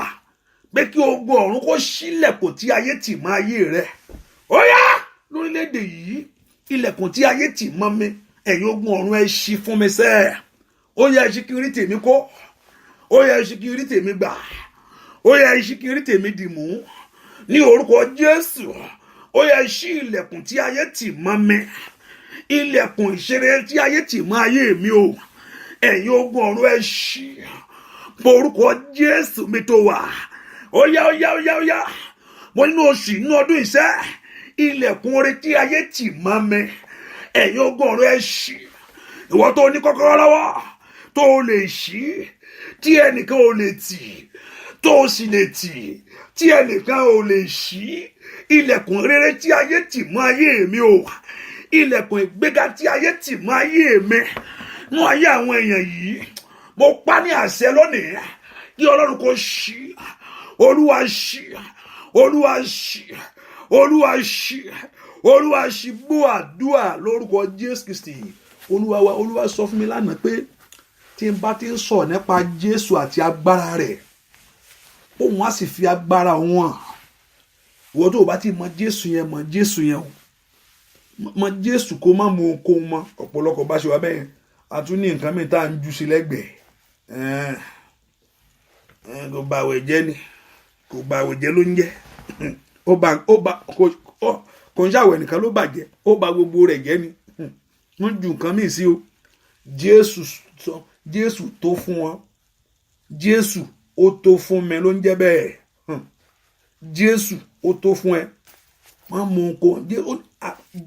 Pé kí ogun ọ̀run kó ṣí ilẹ̀kùn tí ayé tì mọ́ ayé rẹ̀. Ó yá, lórílẹ̀-èdè yìí, ilẹ̀kùn tí ayé tì mọ́ mi. Ẹ̀yin ogun ọ̀run ẹ ṣí fún mi sẹ́. Ó yá, ẹ ṣí kí n rí tèmi kó. Ó yá, ẹ ṣí kí n rí tèmi gbà. Ó yá, ẹ ṣí kí n rí tèmi dìmú. Ní orúkọ Jésù, ó yá, ẹ ṣí ilẹ̀kùn tí ayé tì mọ́ mi. Ilẹ̀kùn ìṣeré tí ayé tì mọ́ ayé mi o. Ẹ̀yin ogun ọ̀run ẹ ṣí. Orúkọ Jésù mi tó wà. Ó yá, ó yá, ó yá, ó yá. Mo nínú oṣù inú ọdún iṣẹ́. Ilẹ̀kùn oore tí ayé tì mọ́ mi. Ẹ̀yin ogun ọ̀run ẹ ṣí. Ìwọ tó ní kọ́kọ́rọ́ lọ́wọ́ tó lè ṣí, tí ẹnìkan ò lè tì, tó sì lè tì, tí ẹnìkan ò lè ṣí. Ilẹ̀kùn rere tí ayé tì mọ́ ayé mi o. Ilẹ̀kùn ìgbéga tí ayé tì mọ́ ayé mi. Nú ayé àwọn èèyàn yìí, mo pa ní àṣẹ lónìí kí Ọlọ́run kó ṣí. Olúwa ṣí. Olúwa ṣí. Olúwa ṣí. Olúwa ṣí. Gbọ́ àdúrà lórúkọ Jésù Kristi. Olúwa sọ fún mi lánàá pé tí n bá ti ń sọ nípa Jésù àti agbára rẹ̀, òun á sì fi agbára wọn. Ìwọ tó o bá ti mọ Jésù yẹn, mọ Jésù yẹn o. Mọ Jésù kó má mú ohunkóhun mọ́. Ọ̀pọ̀lọpọ̀ bá ṣe wá bẹ́ẹ̀, a tún ní nǹkan mìíràn tá à ń jù sí lẹ́gbẹ̀ẹ́. Kò bá àwẹ̀ jẹ́ ni. Kò bá àwẹ̀ jẹ́ ló ń jẹ́. Kò ń ṣàwẹ̀ nìkan ló bàjẹ́. Ó bà gbogbo rẹ̀ jẹ́ ni. Wọ́n ju nǹkan míì sí o. Jésù tó fún wọn. Jésù ó tó fún mi ló ń jẹ́ bẹ́ẹ̀. Jésù ó tó fún ẹ. Wọ́n mú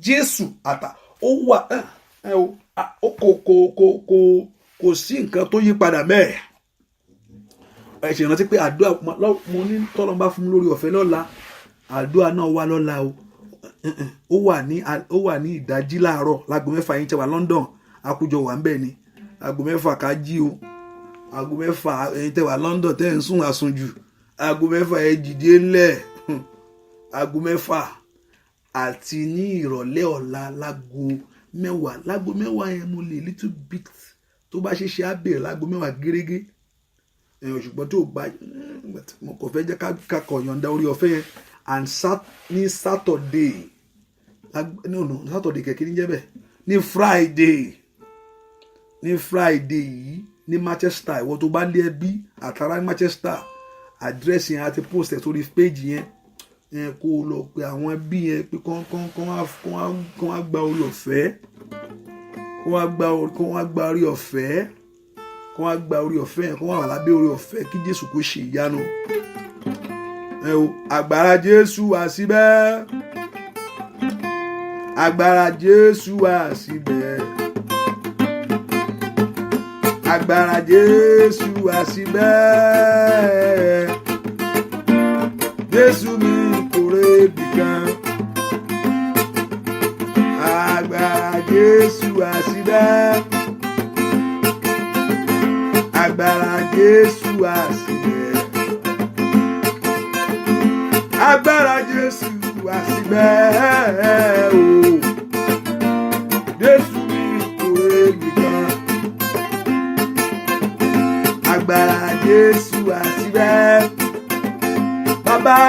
Jésù àtà ó wà kò sí nǹkan tó yí padà bẹ́ẹ̀. Ẹ ṣe rántí pé àdúrà mo ní tọ́lọ́ bá fún mi lórí ọ̀fẹ́ lọ́la. Àdúrà náà wà lọ́la o. Ó wà ní ìdájí láàárọ̀ láago 6 yín tẹ́ wà London. Àkójọ wà ń bẹ̀ ni. Aago 6 ká jí o. Aago 6 ẹ̀yin tẹ́ wà London tẹ́ ń sùn àsùnjù. Aago 6 ẹ dìde ńlẹ̀. Aago 6 àti ní ìrọ̀lẹ́ ọ̀la láago 10. Láago 10 yẹn mo lè little bit tó bá ṣe á bẹ̀rẹ̀ láago 10 gẹ́gẹ́. Ṣùgbọ́n tó bá mo kò fẹ́ jẹ́ ká kọ̀ yọ̀ǹda orí ọ̀fẹ́ yẹn. And ní Saturday Saturday kẹ̀kẹ́ ní jẹ́ bẹ́ẹ̀. Ní Friday yìí ní Manchester. Ìwọ tó bá lé ẹbí àtàrà ní Manchester, àdírẹ́sì yẹn àti post ẹ̀ sórí page yẹn. Kó lọ pé àwọn ẹbí yẹn pé kán wá gba orí ọ̀fẹ́. Kán wá gba orí ọ̀fẹ́. Kán wá gba orí ọ̀fẹ́ yẹn. Kán wá lábẹ́ orí ọ̀fẹ́ kí Jésù kó ṣe ìyanu. Agbára Jésù wá síbẹ̀. Agbára Jésù wá síbẹ̀. Agbára Jésù wá síbẹ̀. Jésù mi kò rébi kan. Agbára Jésù wá síbẹ̀. Agbára Jésù wá síbẹ̀. Agbára Jésù wá síbẹ̀ o. Jésù mi kò rébi kan. Agbára Jésù wá síbẹ̀. Bàbá,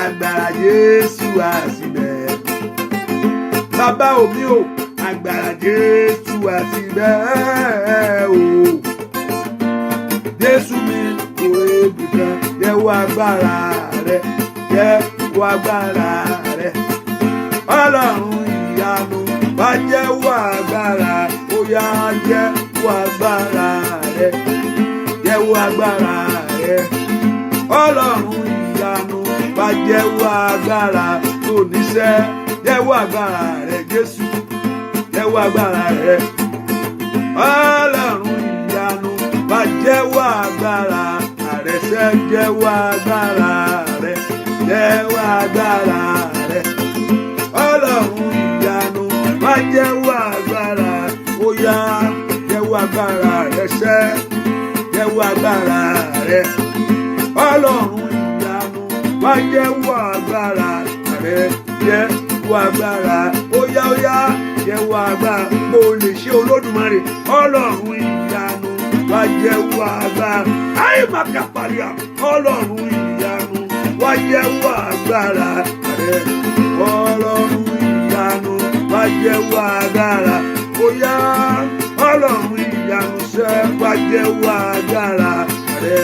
agbára Jésù wá síbẹ̀. Bàbá omi o, agbára Jésù wá síbẹ̀ o. Jésù mi kò rébi kan. Jẹ́wọ́ agbára rẹ̀. Jẹ́wọ́ agbára rẹ̀. Ọlọ́run ìyanu wá jẹ́wọ́ agbára. Ó yá jẹ́wọ́ agbára rẹ̀. Jẹ́wọ́ agbára rẹ̀. Ọlọ́run ìyanu wá jẹ́wọ́ agbára tó níṣẹ́, jẹ́wọ́ agbára rẹ Jésù, jẹ́wọ́ agbára rẹ. Ọlọ́run ìyanu wá jẹ́wọ́ agbára rẹ sẹ́, jẹ́wọ́ agbára rẹ, jẹ́wọ́ agbára rẹ. Ọlọ́run ìyanu wá jẹ́wọ́ agbára, ó yá jẹ́wọ́ agbára rẹ sẹ́, jẹ́wọ́ agbára rẹ. Ọlọ́run ìyanu wá jẹ́wọ́ agbára rẹ, jẹ́wọ́ agbára, ó yá jẹ́wọ́ agbára, mo lè ṣe Olódùmarè. Ọlọ́run ìyanu wá jẹ́wọ́ agbára, ayé máa kàpàlíà. Ọlọ́run ìyanu wá jẹ́wọ́ agbára rẹ. Ọlọ́run ìyanu wá jẹ́wọ́ agbára, ó yá Ọlọ́run ìyanu ṣe wá jẹ́wọ́ agbára rẹ.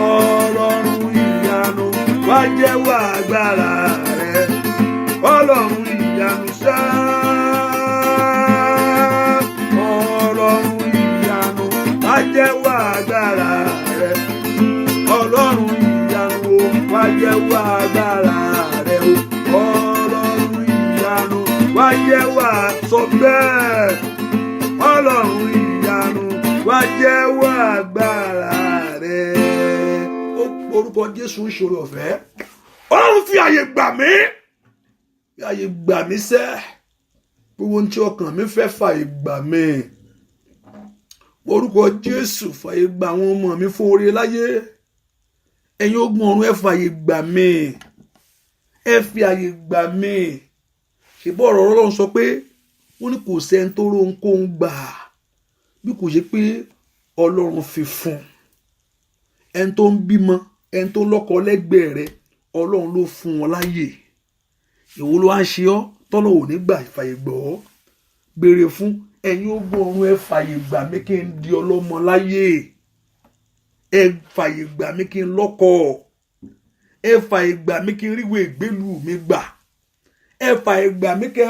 Ọlọ́run ìyanu wá jẹ́wọ́ agbára rẹ. Ọlọ́run ìyanu ṣe. Ọlọ́run ìyanu wá jẹ́wọ́ agbára rẹ. Ọlọ́run ìyanu wá jẹ́wọ́ agbára rẹ. Ọlọ́run ìyanu wá jẹ́wọ́, sọ bẹ́ẹ̀. Ọlọ́run ìyanu wá jẹ́wọ́ agbára rẹ. Orúkọ Jésù ń ṣòro ọ̀fẹ́. Ọlọ́run fi àyè gbà mí, fi àyè gbà mí sẹ́. Gbogbo ohun tí ọkàn mi fẹ́ fàyè gbà mí. Orúkọ Jésù fàyè gbà àwọn ọmọ mi fún oore láyé. Ẹ̀yin ogun ọ̀run ẹ fàyè gbà mí, ẹ fi àyè gbà mí. Ṣèbọ̀ ọ̀rọ̀ Ọlọ́run sọ pé wọ́n ní kò sẹ́ni tó róhunkóhun gbà bí kò ṣe pé Ọlọ́run fi fún. Ẹni tó ń bímọ, ẹni tó lọ́kọ lẹ́gbẹ̀ẹ́ rẹ, Ọlọ́run ló fún wọn láyè. Èwo ló wá ń ṣe ọ́ tọ́lọ́ ò ní gbà ìfàyè gbọ́ ọ́? Béèrè fún. Ẹ̀yin ogun ọ̀run ẹ fàyè gbà mí kí n di ọlọ́mọ láyé. Ẹ fàyè gbà mí kí n lọ́kọ. Ẹ fàyè gbà mí kí n ríwèé ìgbélú mi gbà. Ẹ fàyè gbà mí kẹ́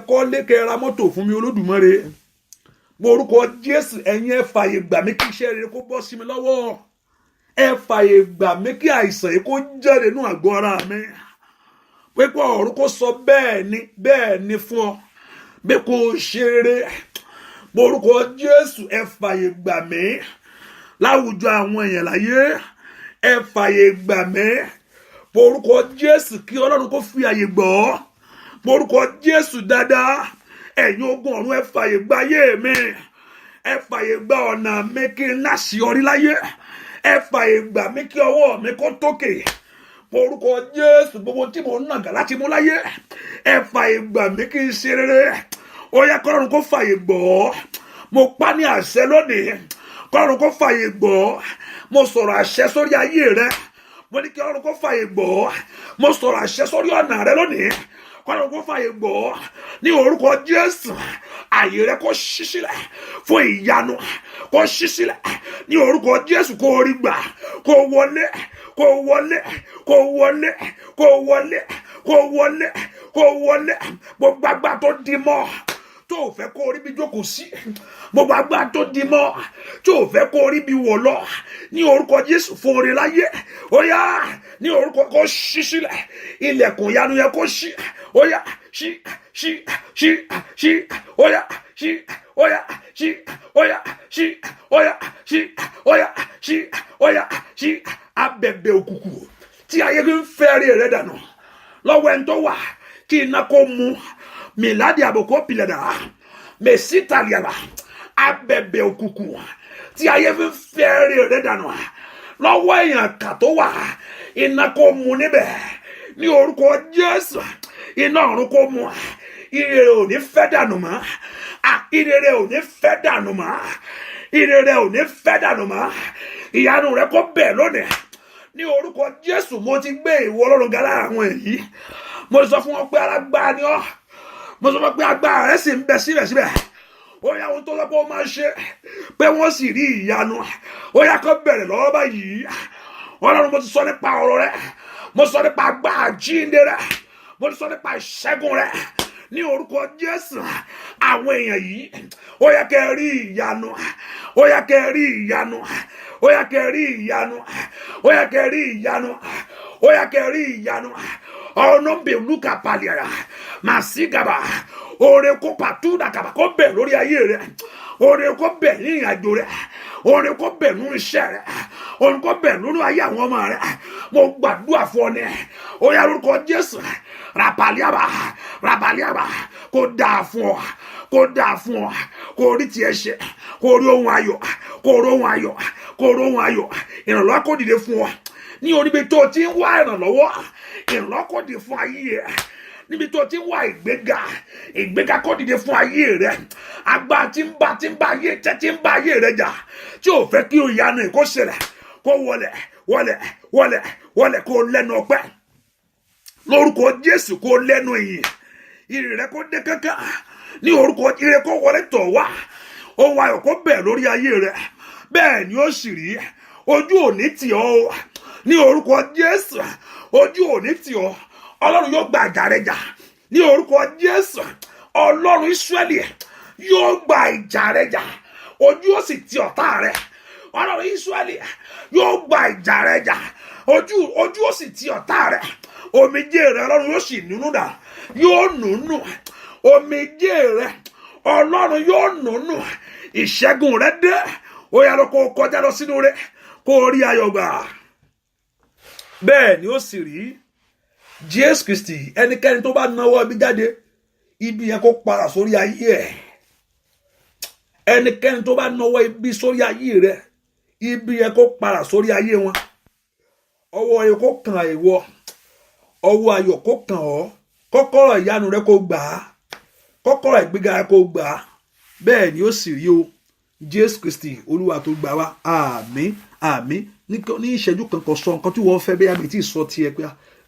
kọ́lé, kẹ́ ra mọ́tò fún mi Olódùmarè. Orúkọ Jésù, ẹ̀yin ẹ fàyè gbà mí kí iṣẹ́ rere kó bọ́ sí mi lọ́wọ́. Ẹ fàyè gbà mí kí àìsàn yìí kó jáde nínú àgọ́ ara mi. Pípọ̀ ọ̀run kó sọ bẹ́ẹ̀ ni fún ọ. Bí kò ṣe rere. Orúkọ Jésù, ẹ fàyè gbà mí láwùjọ àwọn èèyàn láyé. Ẹ fàyè gbà mí. Orúkọ Jésù, kí Ọlọ́run kó fi àyè gbọ́. Orúkọ Jésù dáadáa. Ẹ̀yin ogun ọ̀run ẹ fàyè gbà ayé mi. Ẹ fàyè gbà ọ̀nà mi kí n láṣeyọrí láyé. Ẹ fàyè gbà mí kí ọwọ́ mi kó tókè. Orúkọ Jésù, gbogbo tí mo ń nàgà láti mú láyé. Ẹ fàyè gbà mí kí n ṣe rere. Ó yẹ k'Ọlọ́run kó fàyè gbọ́. Mo pa ní àṣẹ lónìí. K'Ọlọ́run kó fàyè gbọ́. Mo sọ̀rọ̀ àṣẹ sórí ayé rẹ. Mo ní kí Ọlọ́run kó fàyè gbọ́. Mo sọ̀rọ̀ àṣẹ sórí ọ̀nà rẹ lónìí. K'Ọlọ́run kó fàyè gbọ́. Ní orúkọ Jésù, àyè rẹ kó ṣí sílẹ̀ fún ìyanu. Kó ṣí sílẹ̀ ní orúkọ Jésù, kó rí gbà, kó wọlé, kó wọlé, kó wọlé, kó wọlé, kó wọlé, kó wọlé. Gbogbo agbá tó di mọ́ tó fẹ́ kó rí bí jókòó sí. Gbogbo agbá tó di mọ́ tó fẹ́ kó rí bí wọ̀ lọ. Ní orúkọ Jésù, fún oore láyé. Ó yá, ní orúkọ, kó ṣí sílẹ̀. Ilẹ̀kùn ìyanu yẹn kó ṣí. Ó yá, ṣí, ṣí, ṣí, ṣí. Ó yá, ṣí. Ó yá, ṣí. Ó yá, ṣí. Ó yá, ṣí. Ó yá, ṣí. Ó yá, ṣí. Abẹ̀bẹ̀ òkùnkùn tí ayé fi ń fẹ́rí rẹ̀ dànù lọ́wọ́ ẹni tó wà kí iná kó mú míládì àbòkó pìlẹ̀dà mẹ́sítàlíàbà. Abẹ̀bẹ̀ òkùnkùn tí ayé fi ń fẹ́rí rẹ̀ dànù lọ́wọ́ èèyàn kà tó wà, iná kó mú níbẹ̀ ní orúkọ Jésù. Iná ọ̀run kó mú. Ire rẹ̀ ò ní fẹ́ dànù mọ́. Ire rẹ̀ ò ní fẹ́ dànù mọ́. Ire rẹ̀ ò ní fẹ́ dànù mọ́. Ìyanu rẹ̀ kó bẹ̀ lónìí ní orúkọ Jésù. Mo ti gbé ìwọ Ọlọ́run ga lára àwọn èyí. Mo sọ fún wọn pé alágbára ni ọ́. Mo sọ fún wọn pé agbára rẹ̀ sì ń bẹ síbẹ̀síbẹ̀. Ó yá, ohun tó lọ pé ó máa ṣe pé wọ́n sì rí ìyanu. Ó yá, kó bẹ̀rẹ̀ lọ́wọ́ báyìí. Ọlọ́run, mo ti sọ nípa ọ̀rọ̀ rẹ̀. Mo sọ nípa agbára jíǹde rẹ̀. Mo ti sọ nípa ìṣẹ́gun rẹ̀ ní orúkọ Jésù. Àwọn èèyàn yìí, ó yẹ kẹ́ rí ìyanu. Ó ó yá kẹ́ rí ìyanu, ó yá kẹ́ rí ìyanu, ó yá kẹ́ rí ìyanu, ó yá kẹ́ rí ìyanu. Ọ̀nà bèlúkà pàlìyàrá màsígàbà oore kó pàtúndà kàbà kó bẹ̀ lórí ayé rẹ̀, oore kó bẹ̀ ní ìrìnàjò rẹ̀, oore kó bẹ̀ nínú iṣẹ́ rẹ̀, oore kó bẹ̀ nínú ayé àwọn ọmọ rẹ̀. Mo gbàdúrà fún ọ ní ó yá lórúkọ Jésù. Rapaliaba kó dáa fún ọ, kó dáa fún ọ, kó rí tiẹ̀ ṣe, kó rí ohun ayọ̀, kó rí ohun ayọ̀, kó rí ohun ayọ̀. Ìrànlọ́wọ́ kó dìde fún ọ ní oríbi tó ti ń wá ìrànlọ́wọ́, ìrànlọ́wọ́ kó dìde fún ayé rẹ̀. Níbi tó ti ń wá ìgbéga kó dìde fún ayé rẹ̀. Agbá tí ń bá ayé rẹ̀ jà, tí ò fẹ́ kí ìyanu kó ṣẹlẹ̀, kó wọlẹ̀ kó lẹ́nu ọpẹ́ lórúkọ Jésù, kó lẹ́nu ìyìn. Ire rẹ̀ kó dé kankan ní orúkọ ire kó wọlé tọ̀ wá, ohun ayọ̀ kó bẹ̀ lórí ayé rẹ̀. Bẹ́ẹ̀ ni ó sì rí. Ojú òní tì ọ́ ní orúkọ Jésù, ojú òní tì ọ́. Ọlọ́run yóò gba ìjà rẹ̀ jà ní orúkọ Jésù. Ọlọ́run Ísírẹ́lì yóò gba ìjà rẹ̀ jà, ojú ó sì tì ọ̀tá rẹ̀. Ọlọ́run Ísírẹ́lì yóò gba ìjà rẹ̀ jà, ojú ó sì tì ọ̀tá rẹ̀. Omijé rẹ̀ Ọlọ́run yóò sì nùnú dà, yóò nùnú omijé rẹ̀ Ọlọ́run yóò nùnú. Ìṣẹ́gun rẹ̀ dé. Ó yá lọ kó kọjá lọ sínú rẹ̀, kó rí ayọ̀ gbà. Bẹ́ẹ̀ ni ó sì rí. Jésù Kristi, ẹnikẹ́ni tó bá nawọ́ ibi jáde, ibi yẹn kó padà sórí ayé ẹ̀. Ẹnikẹ́ni tó bá nawọ́ ibi sórí ayé rẹ̀, ibi yẹn kó padà sórí ayé wọn. Ọwọ́ ayọ̀ kó kàn ìwọ, ọwọ́ ayọ̀ kó kàn ọ́. Kọ́kọ́rọ́ ìyanu rẹ kó gbà á, kọ́kọ́rọ́ ìgbéga rẹ kó gbà á. Bẹ́ẹ̀ ni ó sì rí o. Jésù Kristi Olúwa tó gbà wá. Àmín, àmín. Ní ìṣẹ́jú kankan sọ nǹkan tí wọ́n fẹ́ bẹ́ẹ̀ mi tí ì sọ tiẹ̀ pé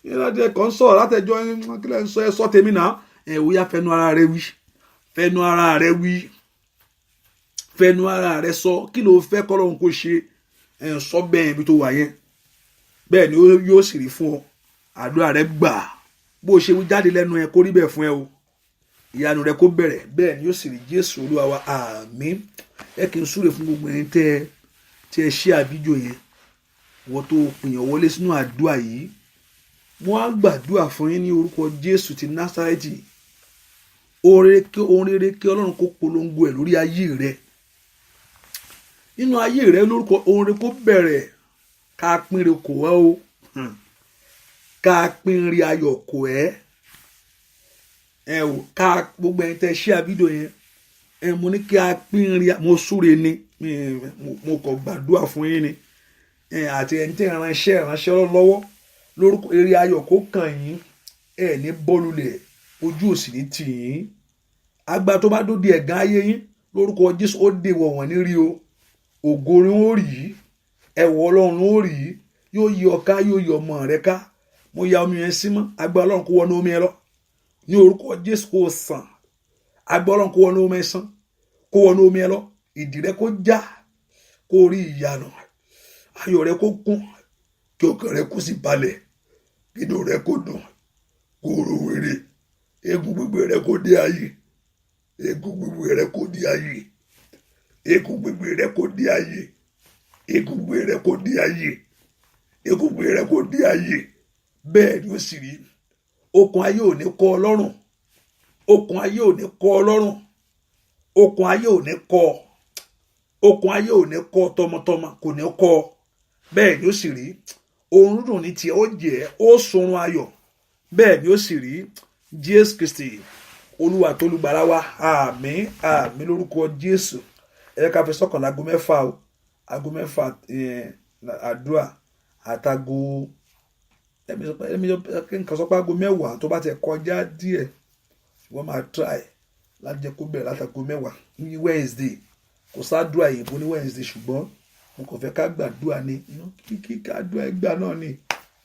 ìrìnàjò ẹ̀kọ́ ń sọ̀rọ̀ látẹjọ́ kílẹ̀ ń sọ ẹ sọ tèmi náà. Ó yá fẹnu ara rẹ wí, fẹnu ara rẹ wí, fẹnu ara rẹ sọ kí ló fẹ́ kọ́lọ́run kó ṣe. Sọ bẹ́ẹ̀ ibi tó wà yẹn. Bẹ́ẹ̀ ni yóò sì rí fún ọ. Àdúrà rẹ gbà bó ṣe jáde lẹ́nu ẹ kó rí bẹ́ẹ̀ fún ẹ o. Ìyanu rẹ kó bẹ̀rẹ̀. Bẹ́ẹ̀ ni yóò sì rí. Jésù Olúwa wa. Àmín. Ẹ kí n súre fún gbogbo ẹni tẹ́ ẹ ṣe àbíjò yẹn, wọ́n tó pìyàn wọlé sínú àdúrà yìí. Mo á gbàdúrà fún yín ní orúkọ Jésù ti Násárẹ́tì. Ohun rere kí Ọlọ́run kó polongo ẹ̀ lórí ayé rẹ. Nínú ayé rẹ lórúkọ ohun rere kó bẹ̀rẹ̀. Ká pínre kò wá o. Ká pínre ayọ̀ kò ẹ́. Ká gbogbo ẹni tẹ́ ṣe àbíjò yẹn. Mo ní kí a pínre, mo súre ni, mo kàn gbàdúrà fún yín ni. Àti ẹni tẹ́ ránṣẹ́ lọ́wọ́ lórúkọ eré ayọ̀ kó kàn yín. Ní bọ́lulẹ̀, ojú òsì ní tì yín. Agbá tó bá dóde ẹ̀gán ayé yín lórúkọ Jésù ó dè wọ̀ wọ́n ní rí o. Ògo ni ó rí, ẹ̀wọ̀ Ọlọ́run ó rí, yóò yí ọ ká, yóò yí ọmọ rẹ ká. Mo ya omi yẹn sí mọ́, agbá Ọlọ́run kó wọnú omi ẹ lọ ní orúkọ Jésù kó sàn. Agbá Ọlọ́run kó wọnú omi ẹ sàn, kó wọnú omi ẹ lọ. Ìdí rẹ kó já, kó rí ìyanu. Ayọ̀ rẹ kó kún, kí ọkàn rẹ kó sì balẹ̀, kí inú rẹ kó dùn, kó ro wèrè. Eégún gbogbo rẹ kó dé ayé, eégún gbogbo rẹ kó dé ayé, eégún gbogbo rẹ kó dé ayé, eégún gbogbo rẹ kó dé ayé, eégún gbogbo rẹ kó dé ayé. Bẹ́ẹ̀ ni ó sì rí. Okùn ayé ò ní kọ́ ọ lọ́rùn, okùn ayé ò ní kọ́ ọ lọ́rùn, okùn ayé ò ní kọ́ ọ, okùn ayé ò ní kọ́ ọ tọmọtọmọ, kò ní kọ́ ọ. Bẹ́ẹ̀ ni ó sì rí. Oorun dùn ní tiẹ̀ ó jẹ́, ó sunrun ayọ̀. Bẹ́ẹ̀ ni ó sì rí. Jésù Kristi Olúwa tó lùgbàlà wa. Àmín, àmín lórúkọ Jésù. Ẹ ká fi sọ́kàn láago mẹ́fà o. Aago mẹ́fà àdúrà àtàgò nǹkan sọ pé aago mẹ́wàá tó bá ti kọjá díẹ̀ wọ́n máa try láti jẹ́ kó bẹ̀rẹ̀ látàgò mẹ́wàá ní Wednesday. Kò sádùá ìbò ní Wednesday ṣùgbọ́n mo kàn fẹ́ ká gbàdúrà ni kí àdúrà ẹgbà náà ni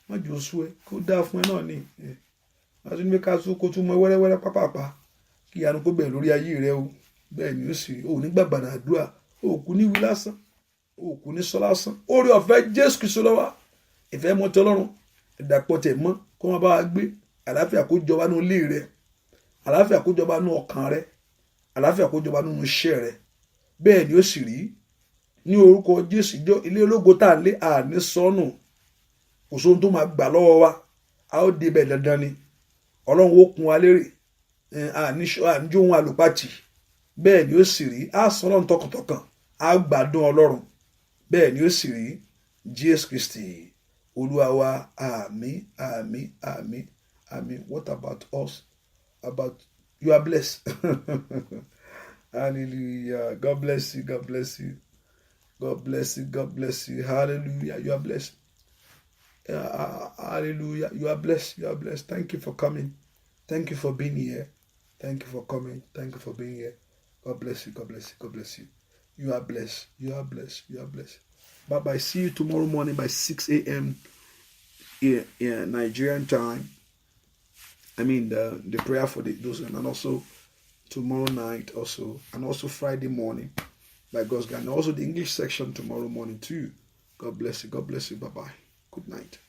má jò sú ẹ kó dáa fún ẹ náà ni àti ní ká sún kó tún mọ wẹ́rẹ́wẹ́rẹ́ pápápá kí ìyanu kó bẹ̀rẹ̀ lórí ayé rẹ o. Bẹ́ẹ̀ ni ó sì ò ní gbàgbàdà àdúrà, òkú ní wí lásán, òkú ní sọ lásán. Oore ọ̀fẹ́ Jésù Kristi lọ́wọ́, ìfẹ́ mọ́ ti Ọlọ́run, ìdàpọ̀ tẹ̀ mọ́ kó má bá wa gbé. Àlàáfíà kó jọba nínú ilé rẹ, àlàáfíà kó jọba nínú ọkàn rẹ, àlàáfíà kó jọba nínú iṣẹ́ rẹ. Bẹ́ẹ̀ ni ó sì rí. ní orúkọ Jésù. Ilé ológo tá à ń lé àní sọnù, kò sóhun tó máa gbà lọ́wọ́ wa, a ó débẹ̀ dandan ni. Ọlọ́run ó kún wa lérè, àníjó ohun àlùpàtì, bẹ́ẹ̀ ni ó sì rí. A sọ Ọlọ́run tọkàntọkàn, a gbádùn Ọlọ́run, bẹ́ẹ̀ ni ó sì rí. Jésù Kristi Olúwa wa. Àmín, àmín, àmín, àmín. What about us? You are blessed. Hallelujah. God bless you. God bless you. God bless you. God bless you. Hallelujah. You are blessed. Hallelujah. You are blessed. You are blessed. Thank you for coming. Thank you for being here. Thank you for coming. Thank you for being here. God bless you. God bless you. God bless you. You are blessed. You are blessed. You are blessed. Bye-bye. See you tomorrow morning by 6 a.m. in Nigerian time. I mean the prayer for those, and also tomorrow night also, and also Friday morning by God's grace, and also the English section tomorrow morning too. God bless you. God bless you. Bye-bye. Good night.